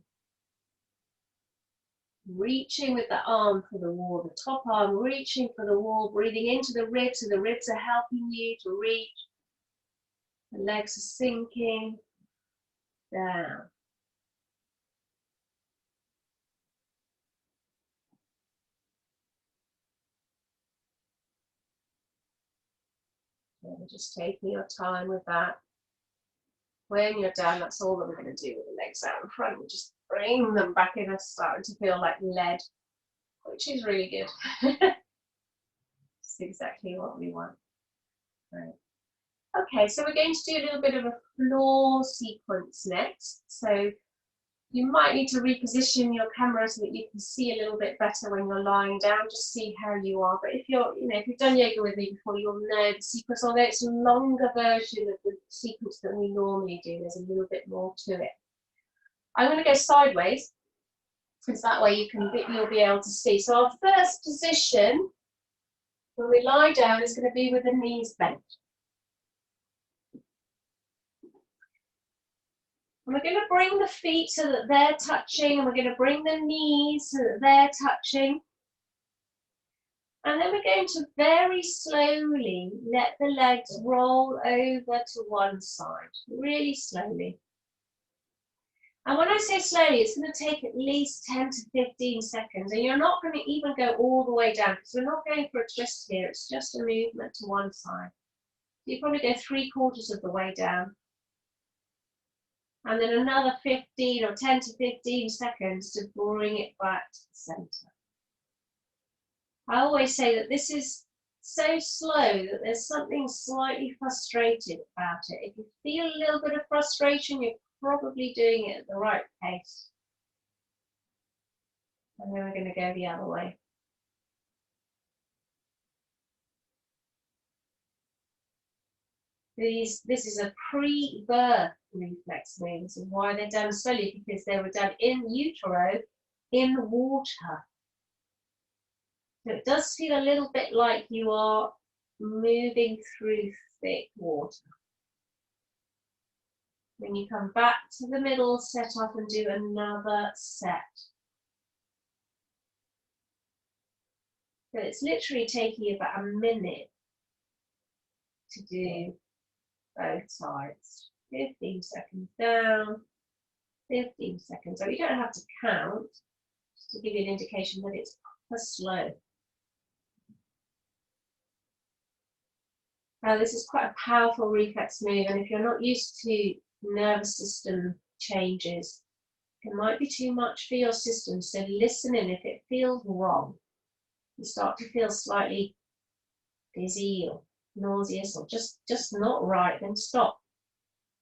Reaching with the arm for the wall, the top arm reaching for the wall, breathing into the ribs, so the ribs are helping you to reach. The legs are sinking down. So just taking your time with that. When you're done, that's all that we're going to do with the legs out in front. We just bring them back in. They're starting to feel like lead, which is really good. It's exactly what we want. Right. Okay, so we're going to do a little bit of a floor sequence next. So you might need to reposition your camera so that you can see a little bit better when you're lying down, just see how you are. But if you're, if you've done yoga with me before, you'll know the sequence, although it's a longer version of the sequence that we normally do, there's a little bit more to it. I'm going to go sideways, because that way you'll be able to see. So our first position, when we lie down, is going to be with the knees bent. And we're going to bring the feet so that they're touching, and we're going to bring the knees so that they're touching. And then we're going to very slowly let the legs roll over to one side, really slowly. And when I say slowly, it's going to take at least 10 to 15 seconds. And you're not going to even go all the way down, because we're not going for a twist here. It's just a movement to one side. You probably go 3/4 of the way down. And then another 15 or 10 to 15 seconds to bring it back to the center. I always say that this is so slow that there's something slightly frustrated about it. If you feel a little bit of frustration, you're probably doing it at the right pace. And then we're going to go the other way. This is a pre-birth reflex move. This is why they're done slowly, because they were done in utero, in water. So it does feel a little bit like you are moving through thick water. When you come back to the middle, set up and do another set. So it's literally taking you about a minute to do both sides. 15 seconds down, 15 seconds. So you don't have to count, just to give you an indication that it's slow. Now this is quite a powerful reflex move, and if you're not used to nervous system changes, it might be too much for your system. So listen in. If it feels wrong, you start to feel slightly dizzy or nauseous or just not right, then stop.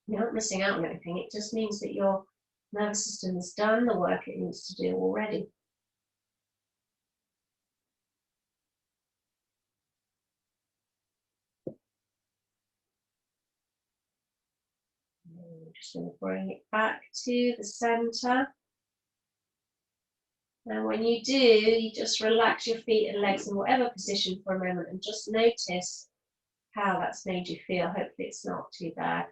You're not missing out on anything. It just means that your nervous system has done the work it needs to do already. I'm just going to bring it back to the center. And when you do, you just relax your feet and legs in whatever position for a moment and just notice how that's made you feel. Hopefully it's not too bad.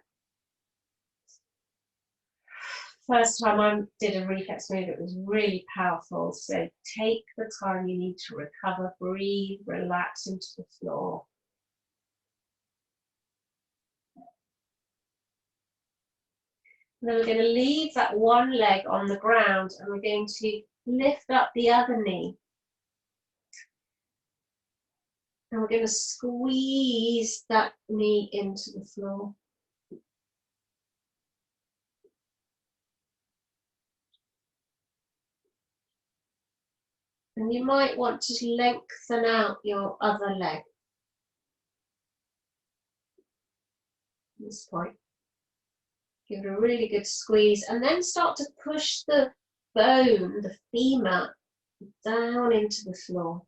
First time I did a reflex move, it was really powerful. So take the time you need to recover, breathe, relax into the floor. And then we're going to leave that one leg on the ground, and we're going to lift up the other knee. And we're going to squeeze that knee into the floor. And you might want to lengthen out your other leg. this point. Give it a really good squeeze and then start to push the bone, the femur, down into the floor.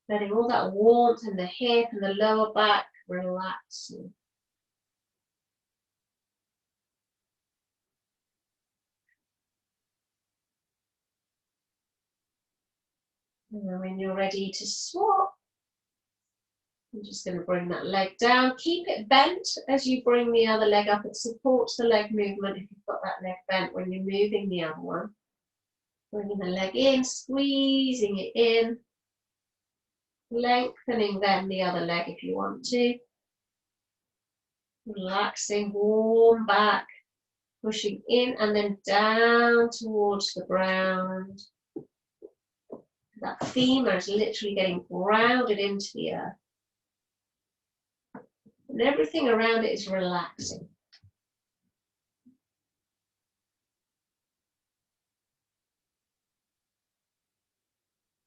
Letting all that warmth in the hip and the lower back relaxing. And then when you're ready to swap, I'm just going to bring that leg down. Keep it bent as you bring the other leg up. It supports the leg movement if you've got that leg bent when you're moving the other one. Bringing the leg in, squeezing it in. Lengthening then the other leg if you want to. Relaxing, warm back. Pushing in and then down towards the ground. That femur is literally getting grounded into the earth. And everything around it is relaxing.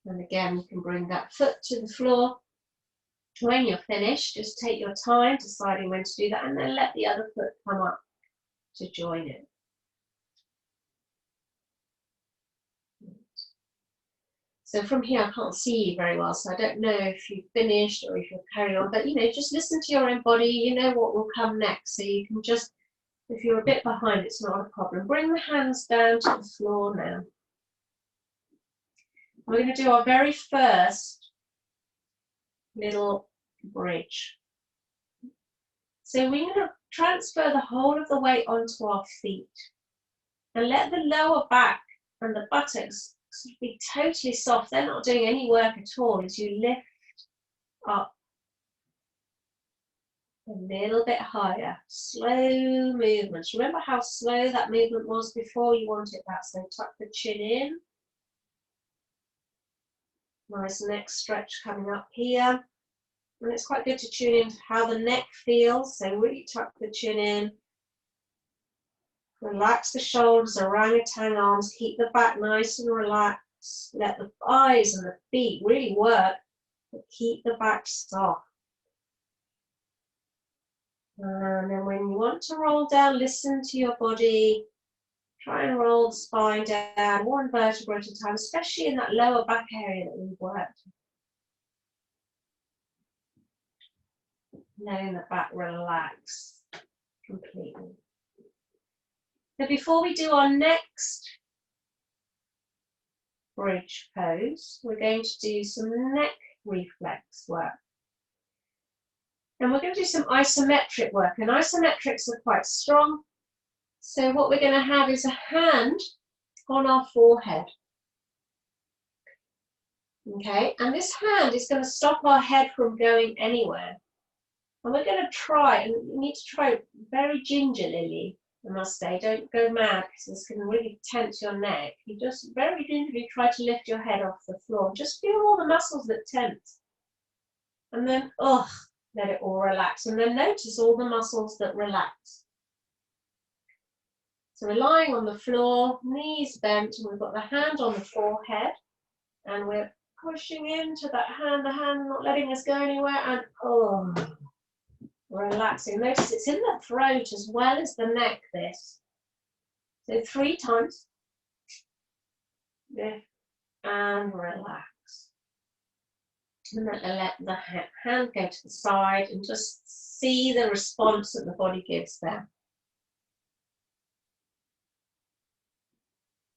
And again, you can bring that foot to the floor. When you're finished, just take your time deciding when to do that and then let the other foot come up to join it. So from here, I can't see you very well, so I don't know if you've finished or if you're carrying on, but just listen to your own body, you know what will come next. So you can just, if you're a bit behind, it's not a problem. Bring the hands down to the floor now. We're going to do our very first little bridge. So we're going to transfer the whole of the weight onto our feet and let the lower back and the buttocks be totally soft. They're not doing any work at all as you lift up a little bit higher. Slow movements. Remember how slow that movement was before? You want it that. So tuck the chin in. Nice neck stretch coming up here. And it's quite good to tune into how the neck feels. So really tuck the chin in. Relax the shoulders, orangutan arms. Keep the back nice and relaxed. Let the eyes and the feet really work. But keep the back soft. And then when you want to roll down, listen to your body. Try and roll the spine down, one vertebra at a time, especially in that lower back area that we've worked. Letting the back relax completely. So before we do our next bridge pose, we're going to do some neck reflex work. And we're going to do some isometric work, and isometrics are quite strong. So what we're going to have is a hand on our forehead. Okay, and this hand is going to stop our head from going anywhere. And we're going to try, and you need to try very gingerly, I must say. Don't go mad because this can really tense your neck. You just very gingerly try to lift your head off the floor. Just feel all the muscles that tense. And then, let it all relax. And then notice all the muscles that relax. So we're lying on the floor, knees bent, and we've got the hand on the forehead. And we're pushing into that hand, the hand not letting us go anywhere, and relaxing. Notice it's in the throat as well as the neck, this. So 3 times. Lift and relax. And then let the hand go to the side and just see the response that the body gives there.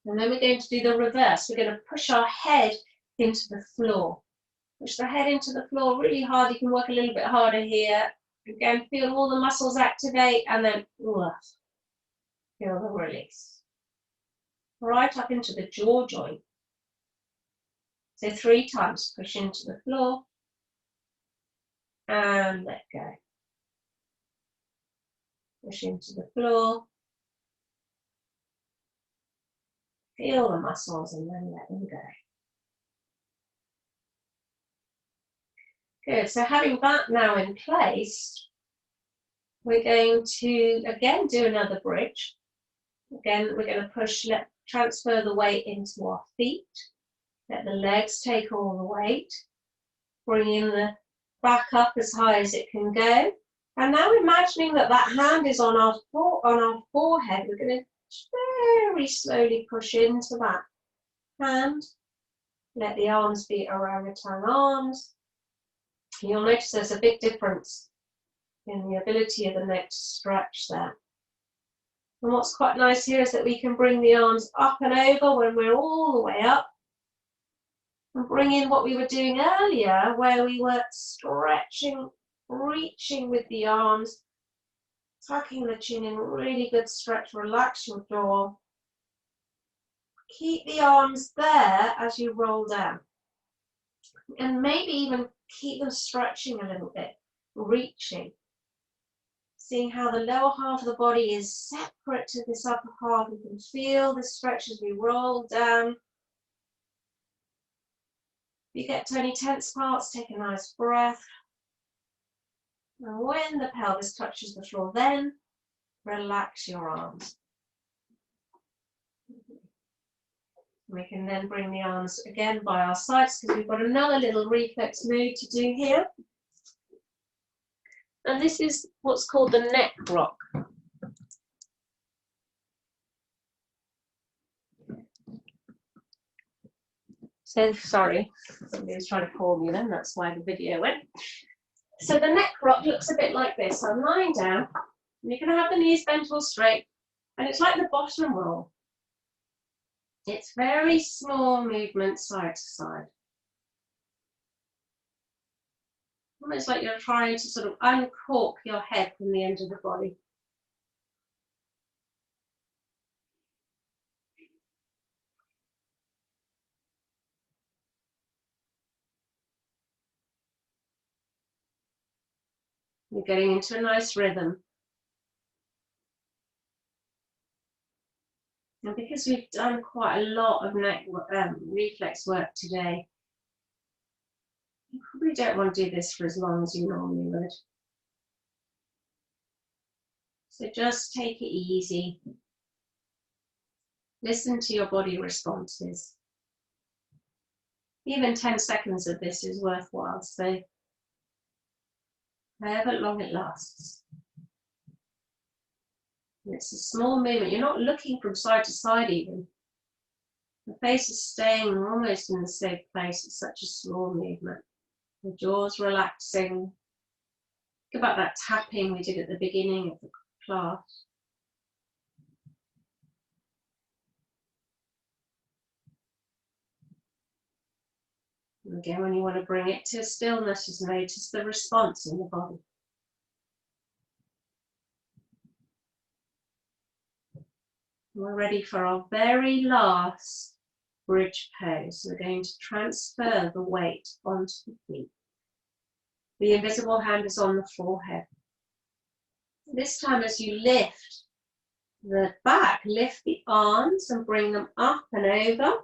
And then we're going to do the reverse. We're going to push our head into the floor. Push the head into the floor really hard. You can work a little bit harder here. Again, feel all the muscles activate and then feel the release. Right up into the jaw joint. So 3 times, push into the floor and let go. Push into the floor. Feel the muscles and then let them go. Good, so having that now in place, we're going to again do another bridge. Again, we're going to transfer the weight into our feet. Let the legs take all the weight. Bring in the back up as high as it can go. And now imagining that that hand is on our forehead, we're going to very slowly push into that hand. Let the arms be orangutan arms. You'll notice there's a big difference in the ability of the neck to stretch there. And what's quite nice here is that we can bring the arms up and over when we're all the way up. And bring in what we were doing earlier, where we were stretching, reaching with the arms, tucking the chin in, really good stretch, relax your jaw. Keep the arms there as you roll down. And maybe even keep them stretching a little bit, reaching. Seeing how the lower half of the body is separate to this upper half. You can feel the stretch as we roll down. If you get to any tense parts, take a nice breath. And when the pelvis touches the floor, then relax your arms. We can then bring the arms again by our sides because we've got another little reflex move to do here. And this is what's called the neck rock. So, sorry, somebody was trying to call me then, that's why the video went. So the neck rock looks a bit like this. I'm lying down, and you're going to have the knees bent all straight, and it's like the bottom roll. It's very small movement side to side. Almost like you're trying to sort of uncork your head from the end of the body. You're getting into a nice rhythm. And because we've done quite a lot of neck reflex work today, you probably don't want to do this for as long as you normally would. So just take it easy. Listen to your body responses. Even 10 seconds of this is worthwhile, so however long it lasts. And it's a small movement. You're not looking from side to side even. The face is staying almost in the same place. It's such a small movement. The jaw's relaxing. Think about that tapping we did at the beginning of the class. And again, when you want to bring it to stillness, just notice the response in the body. We're ready for our very last bridge pose. We're going to transfer the weight onto the feet. The invisible hand is on the forehead. This time as you lift the back, lift the arms and bring them up and over.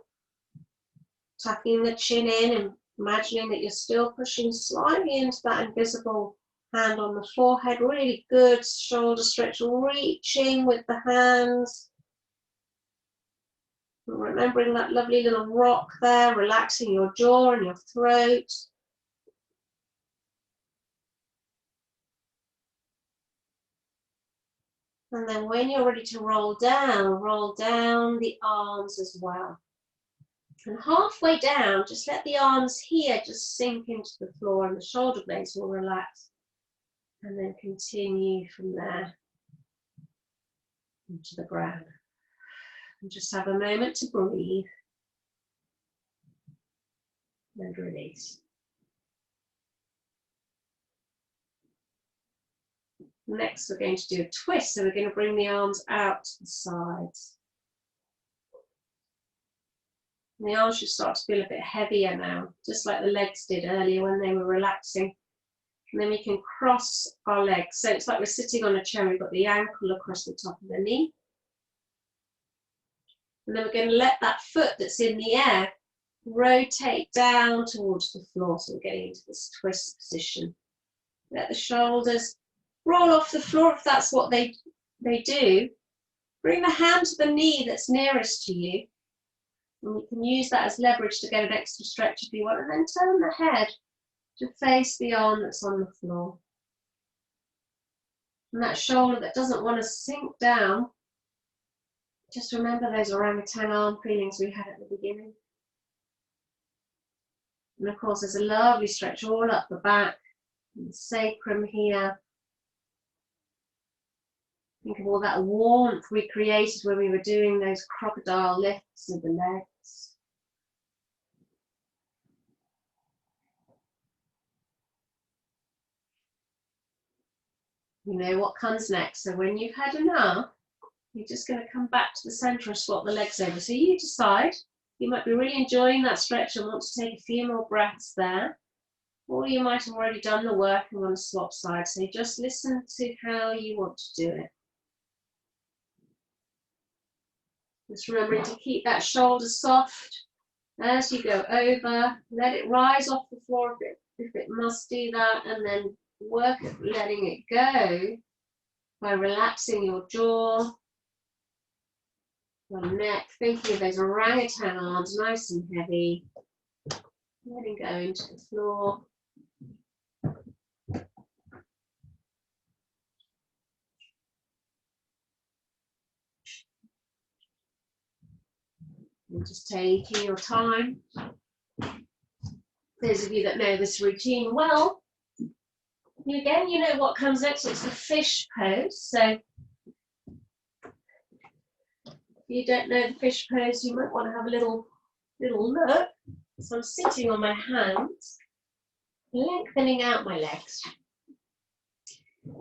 Tucking the chin in and imagining that you're still pushing slightly into that invisible hand on the forehead. Really good shoulder stretch, reaching with the hands. Remembering that lovely little rock there, relaxing your jaw and your throat. And then when you're ready to roll down the arms as well. And halfway down, just let the arms here just sink into the floor and the shoulder blades will relax. And then continue from there into the ground. And just have a moment to breathe and release. Next, we're going to do a twist. So we're going to bring the arms out to the sides. And the arms should start to feel a bit heavier now, just like the legs did earlier when they were relaxing. And then we can cross our legs. So it's like we're sitting on a chair. We've got the ankle across the top of the knee. And then we're going to let that foot that's in the air rotate down towards the floor. So we're getting into this twist position. Let the shoulders roll off the floor if that's what they do. Bring the hand to the knee that's nearest to you. And you can use that as leverage to get an extra stretch if you want. And then turn the head to face the arm that's on the floor. And that shoulder that doesn't want to sink down, just remember those orangutan arm feelings we had at the beginning. And of course, there's a lovely stretch all up the back, and the sacrum here. Think of all that warmth we created when we were doing those crocodile lifts of the legs. You know what comes next. So when you've had enough, you're just going to come back to the center and swap the legs over. So you decide. You might be really enjoying that stretch and want to take a few more breaths there. Or you might have already done the work and want to swap sides. So just listen to how you want to do it. Just remembering to keep that shoulder soft as you go over. Let it rise off the floor if it must do that, and then work at letting it go by relaxing your jaw, your neck, thinking of those orangutan arms nice and heavy, letting go into the floor. And just taking your time. Those of you that know this routine well, again, you know what comes next. It's the fish pose. So if you don't know the fish pose, you might want to have a little look. So I'm sitting on my hands, lengthening out my legs.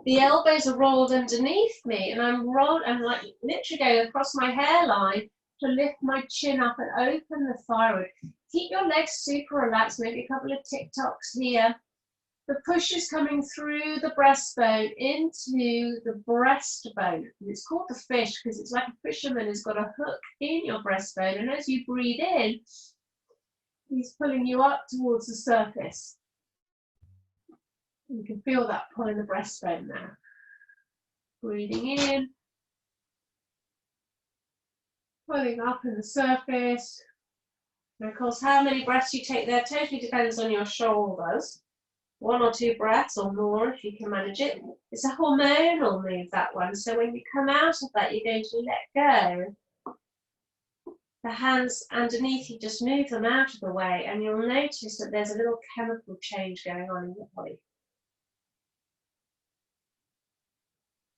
The elbows are rolled underneath me, and I'm like literally going across my hairline to lift my chin up and open the thyroid. Keep your legs super relaxed, maybe a couple of tick-tocks here. The push is coming through the breastbone into the breastbone. It's called the fish because it's like a fisherman has got a hook in your breastbone, and as you breathe in, he's pulling you up towards the surface. You can feel that pull in the breastbone now. Breathing in, pulling up in the surface. And of course, how many breaths you take there totally depends on your shoulders. 1 or 2 breaths or more if you can manage it. It's a hormonal move, that one. So when you come out of that, you're going to let go. The hands underneath you, just move them out of the way, and you'll notice that there's a little chemical change going on in your body.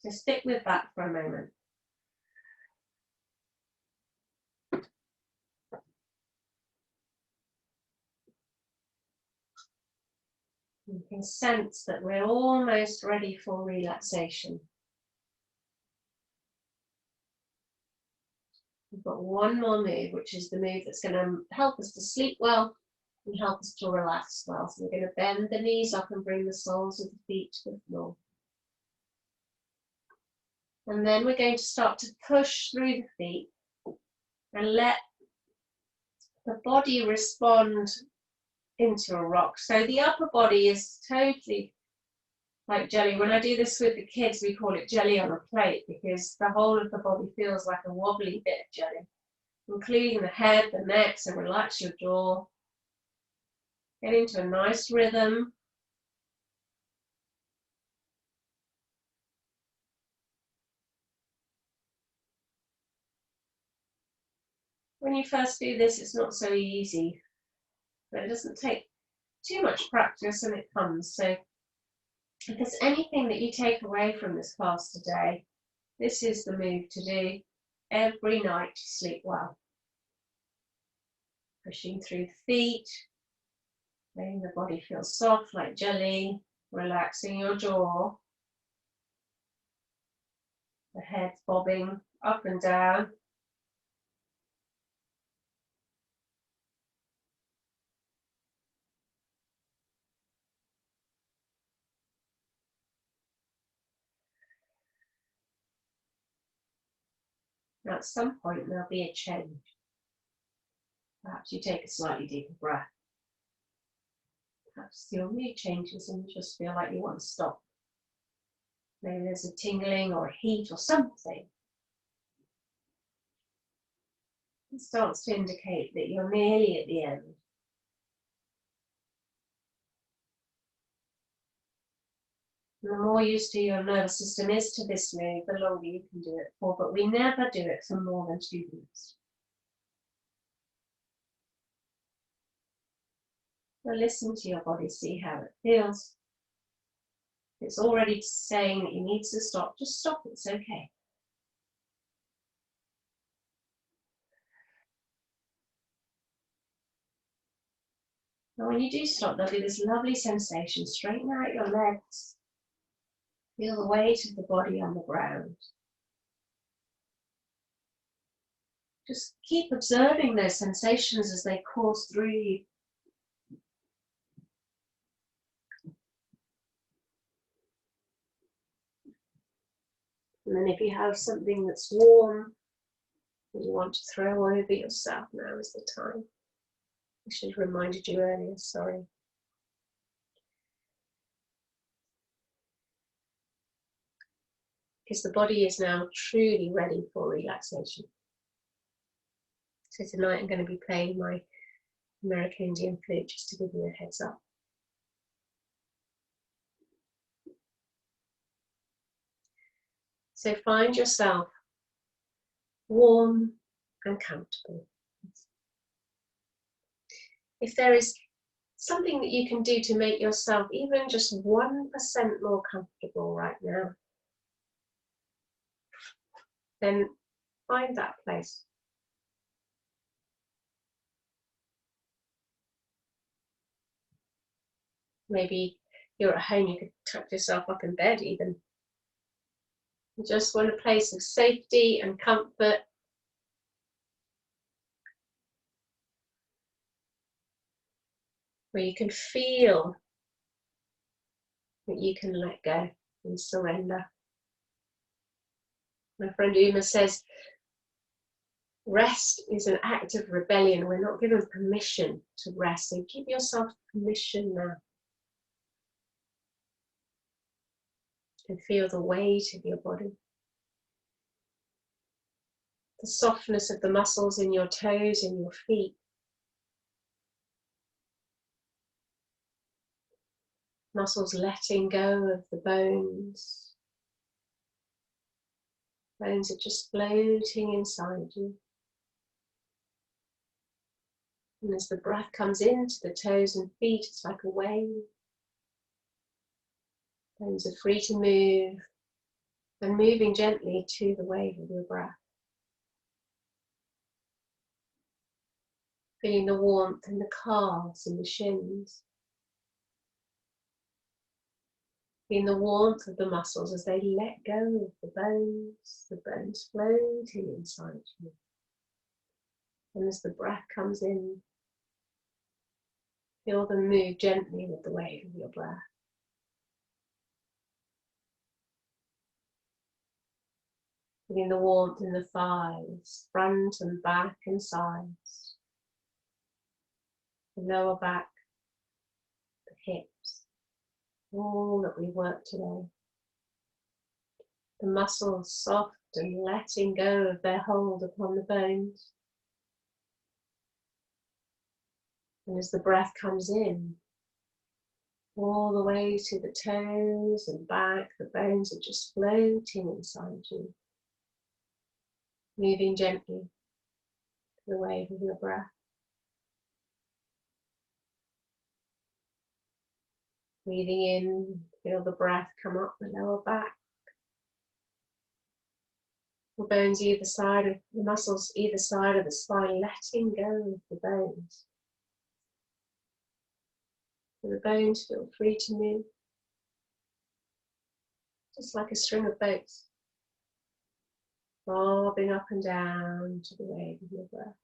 So stick with that for a moment. You can sense that we're almost ready for relaxation. We've got one more move, which is the move that's going to help us to sleep well and help us to relax well. So we're going to bend the knees up and bring the soles of the feet to the floor. And then we're going to start to push through the feet and let the body respond into a rock. So the upper body is totally like jelly. When I do this with the kids, we call it jelly on a plate because the whole of the body feels like a wobbly bit of jelly, including the head, the neck. So relax your jaw. Get into a nice rhythm. When you first do this, it's not so easy, but it doesn't take too much practice and it comes. So if there's anything that you take away from this class today, this is the move to do every night to sleep well. Pushing through the feet, letting the body feel soft like jelly, relaxing your jaw, the head bobbing up and down. Now at some point there'll be a change. Perhaps you take a slightly deeper breath. Perhaps your mood changes and you just feel like you want to stop. Maybe there's a tingling or a heat or something. It starts to indicate that you're nearly at the end. The more used to your nervous system is to this move, the longer you can do it for, but we never do it for more than 2 minutes. Now listen to your body, see how it feels. If it's already saying that you need to stop, just stop, it's okay. Now when you do stop, there'll be this lovely sensation. Straighten out your legs. Feel the weight of the body on the ground. Just keep observing those sensations as they course through you. And then if you have something that's warm that you want to throw over yourself, now is the time. I should have reminded you earlier, sorry. Because the body is now truly ready for relaxation. So tonight I'm going to be playing my American Indian flute just to give you a heads up. So find yourself warm and comfortable. If there is something that you can do to make yourself even just 1% more comfortable right now, then find that place. Maybe you're at home, you could tuck yourself up in bed even. You just want a place of safety and comfort. Where you can feel that you can let go and surrender. My friend Uma says, rest is an act of rebellion. We're not given permission to rest. So give yourself permission now. And feel the weight of your body. The softness of the muscles in your toes and your feet. Muscles letting go of the bones. Bones are just floating inside you. And as the breath comes into the toes and feet, it's like a wave. Bones are free to move and moving gently to the wave of your breath. Feeling the warmth in the calves and the shins. Feeling the warmth of the muscles as they let go of the bones floating inside you. And as the breath comes in, feel them move gently with the wave of your breath. Feeling the warmth in the thighs, front and back and sides. The lower back, the hips, all that we work today. The muscles soft and letting go of their hold upon the bones. And as the breath comes in, all the way to the toes and back, the bones are just floating inside you. Moving gently to the wave of your breath. Breathing in, feel the breath come up the lower back. The bones either side of the muscles, either side of the spine, letting go of the bones. So the bones feel free to move, just like a string of boats, bobbing up and down to the wave of your breath.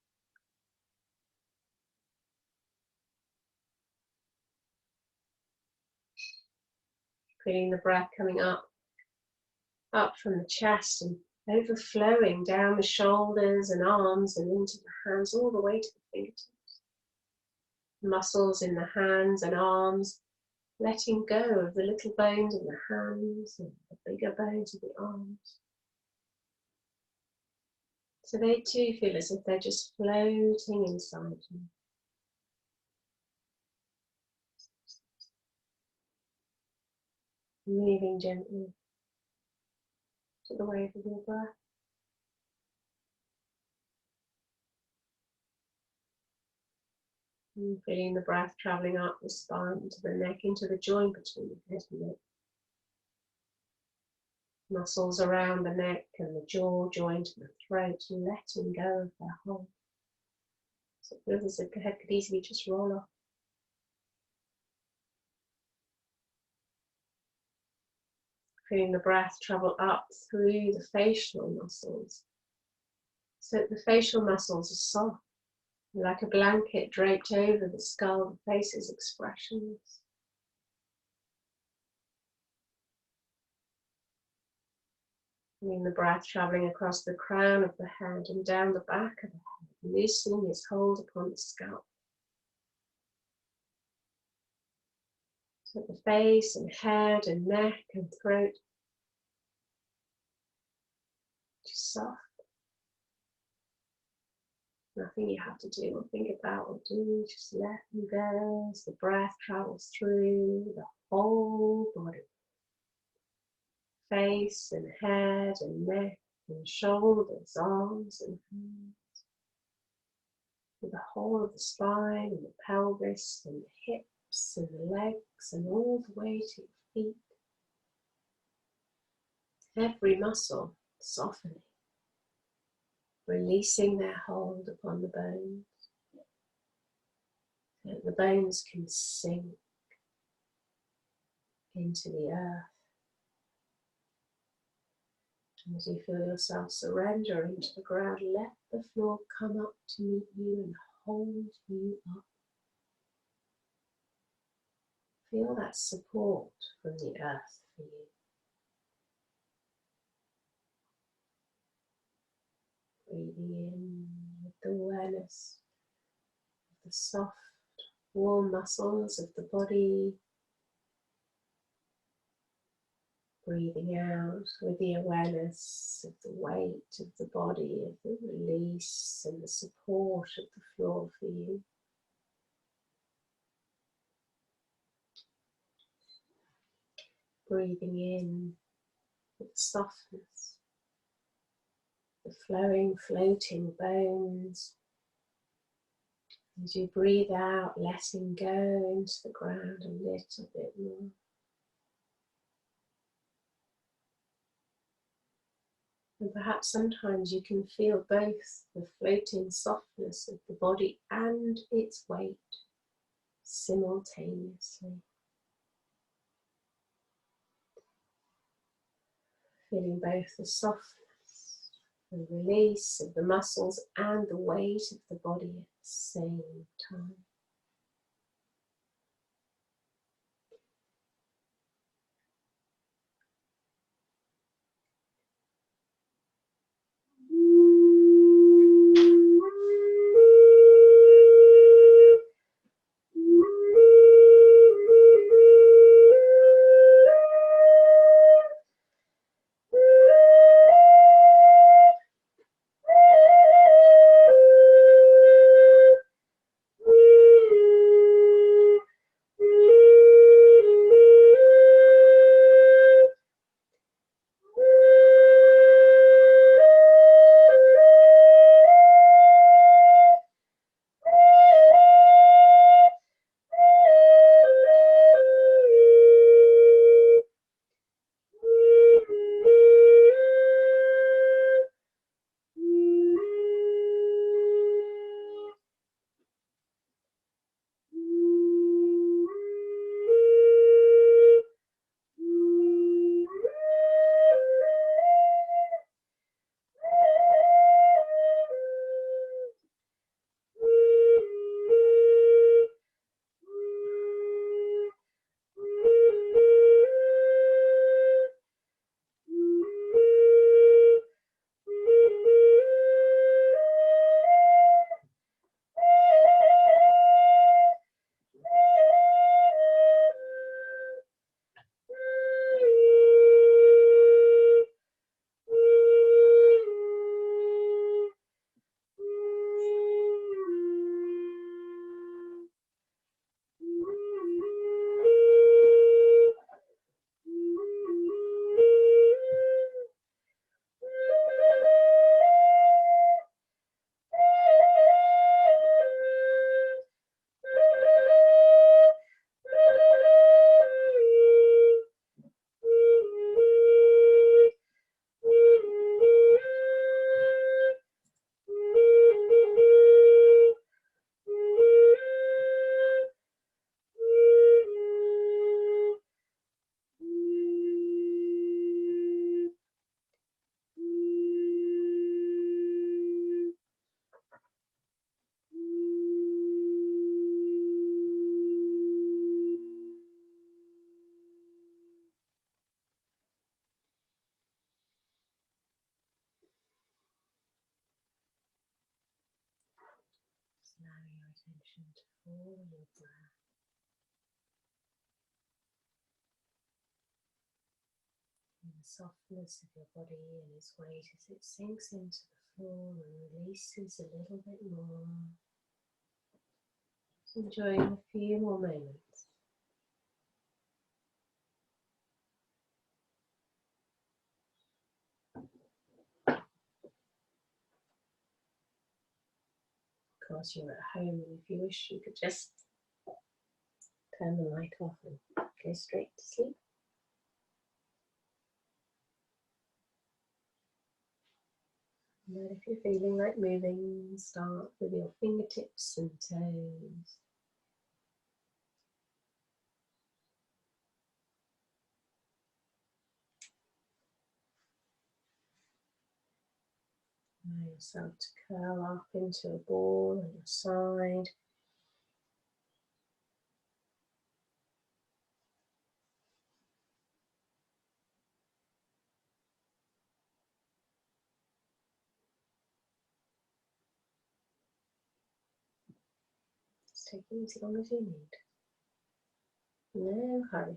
Feeling the breath coming up from the chest and overflowing down the shoulders and arms and into the hands, all the way to the fingertips. Muscles in the hands and arms, letting go of the little bones in the hands and the bigger bones of the arms. So they too feel as if they're just floating inside you. moving gently to the wave of your breath. And feeling the breath travelling up the spine to the neck, into the joint between the head and neck. Muscles around the neck and the jaw joint and the throat, letting go of their hold. So it feels as if the head could easily just roll off. Feeling the breath travel up through the facial muscles. So the facial muscles are soft, like a blanket draped over the skull, the face's expressions. Feeling the breath travelling across the crown of the head and down the back of the head, loosening its hold upon the scalp. So the face and head and neck and throat, just soft. Nothing you have to do or think about or do, just let them go as the breath travels through the whole body. Face and head and neck and shoulders, arms and hands. With the whole of the spine and the pelvis and the hips and the legs and all the way to your feet. Every muscle softening, releasing their hold upon the bones. So that the bones can sink into the earth. And as you feel yourself surrendering to the ground, let the floor come up to meet you and hold you up. Feel that support from the earth for you. Breathing in with the awareness of the soft, warm muscles of the body. Breathing out with the awareness of the weight of the body, of the release and the support of the floor for you. Breathing in with the softness, the flowing, floating bones. As you breathe out, letting go into the ground a little bit more. And perhaps sometimes you can feel both the floating softness of the body and its weight simultaneously. Feeling both the softness and release of the muscles and the weight of the body at the same time. attention to follow your breath. And the softness of your body and its weight as it sinks into the floor and releases a little bit more. Just enjoying a few more moments. Of course, you're at home, and if you wish, you could just turn the light off and go straight to sleep. And then if you're feeling like moving, start with your fingertips and toes. Allow yourself to curl up into a ball on your side. Just taking as long as you need. No hurry.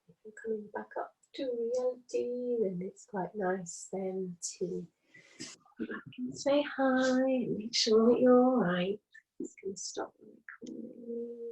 If you're coming back up to reality, then it's quite nice then to come back and say hi and make sure that you're alright. Just going to stop the recording.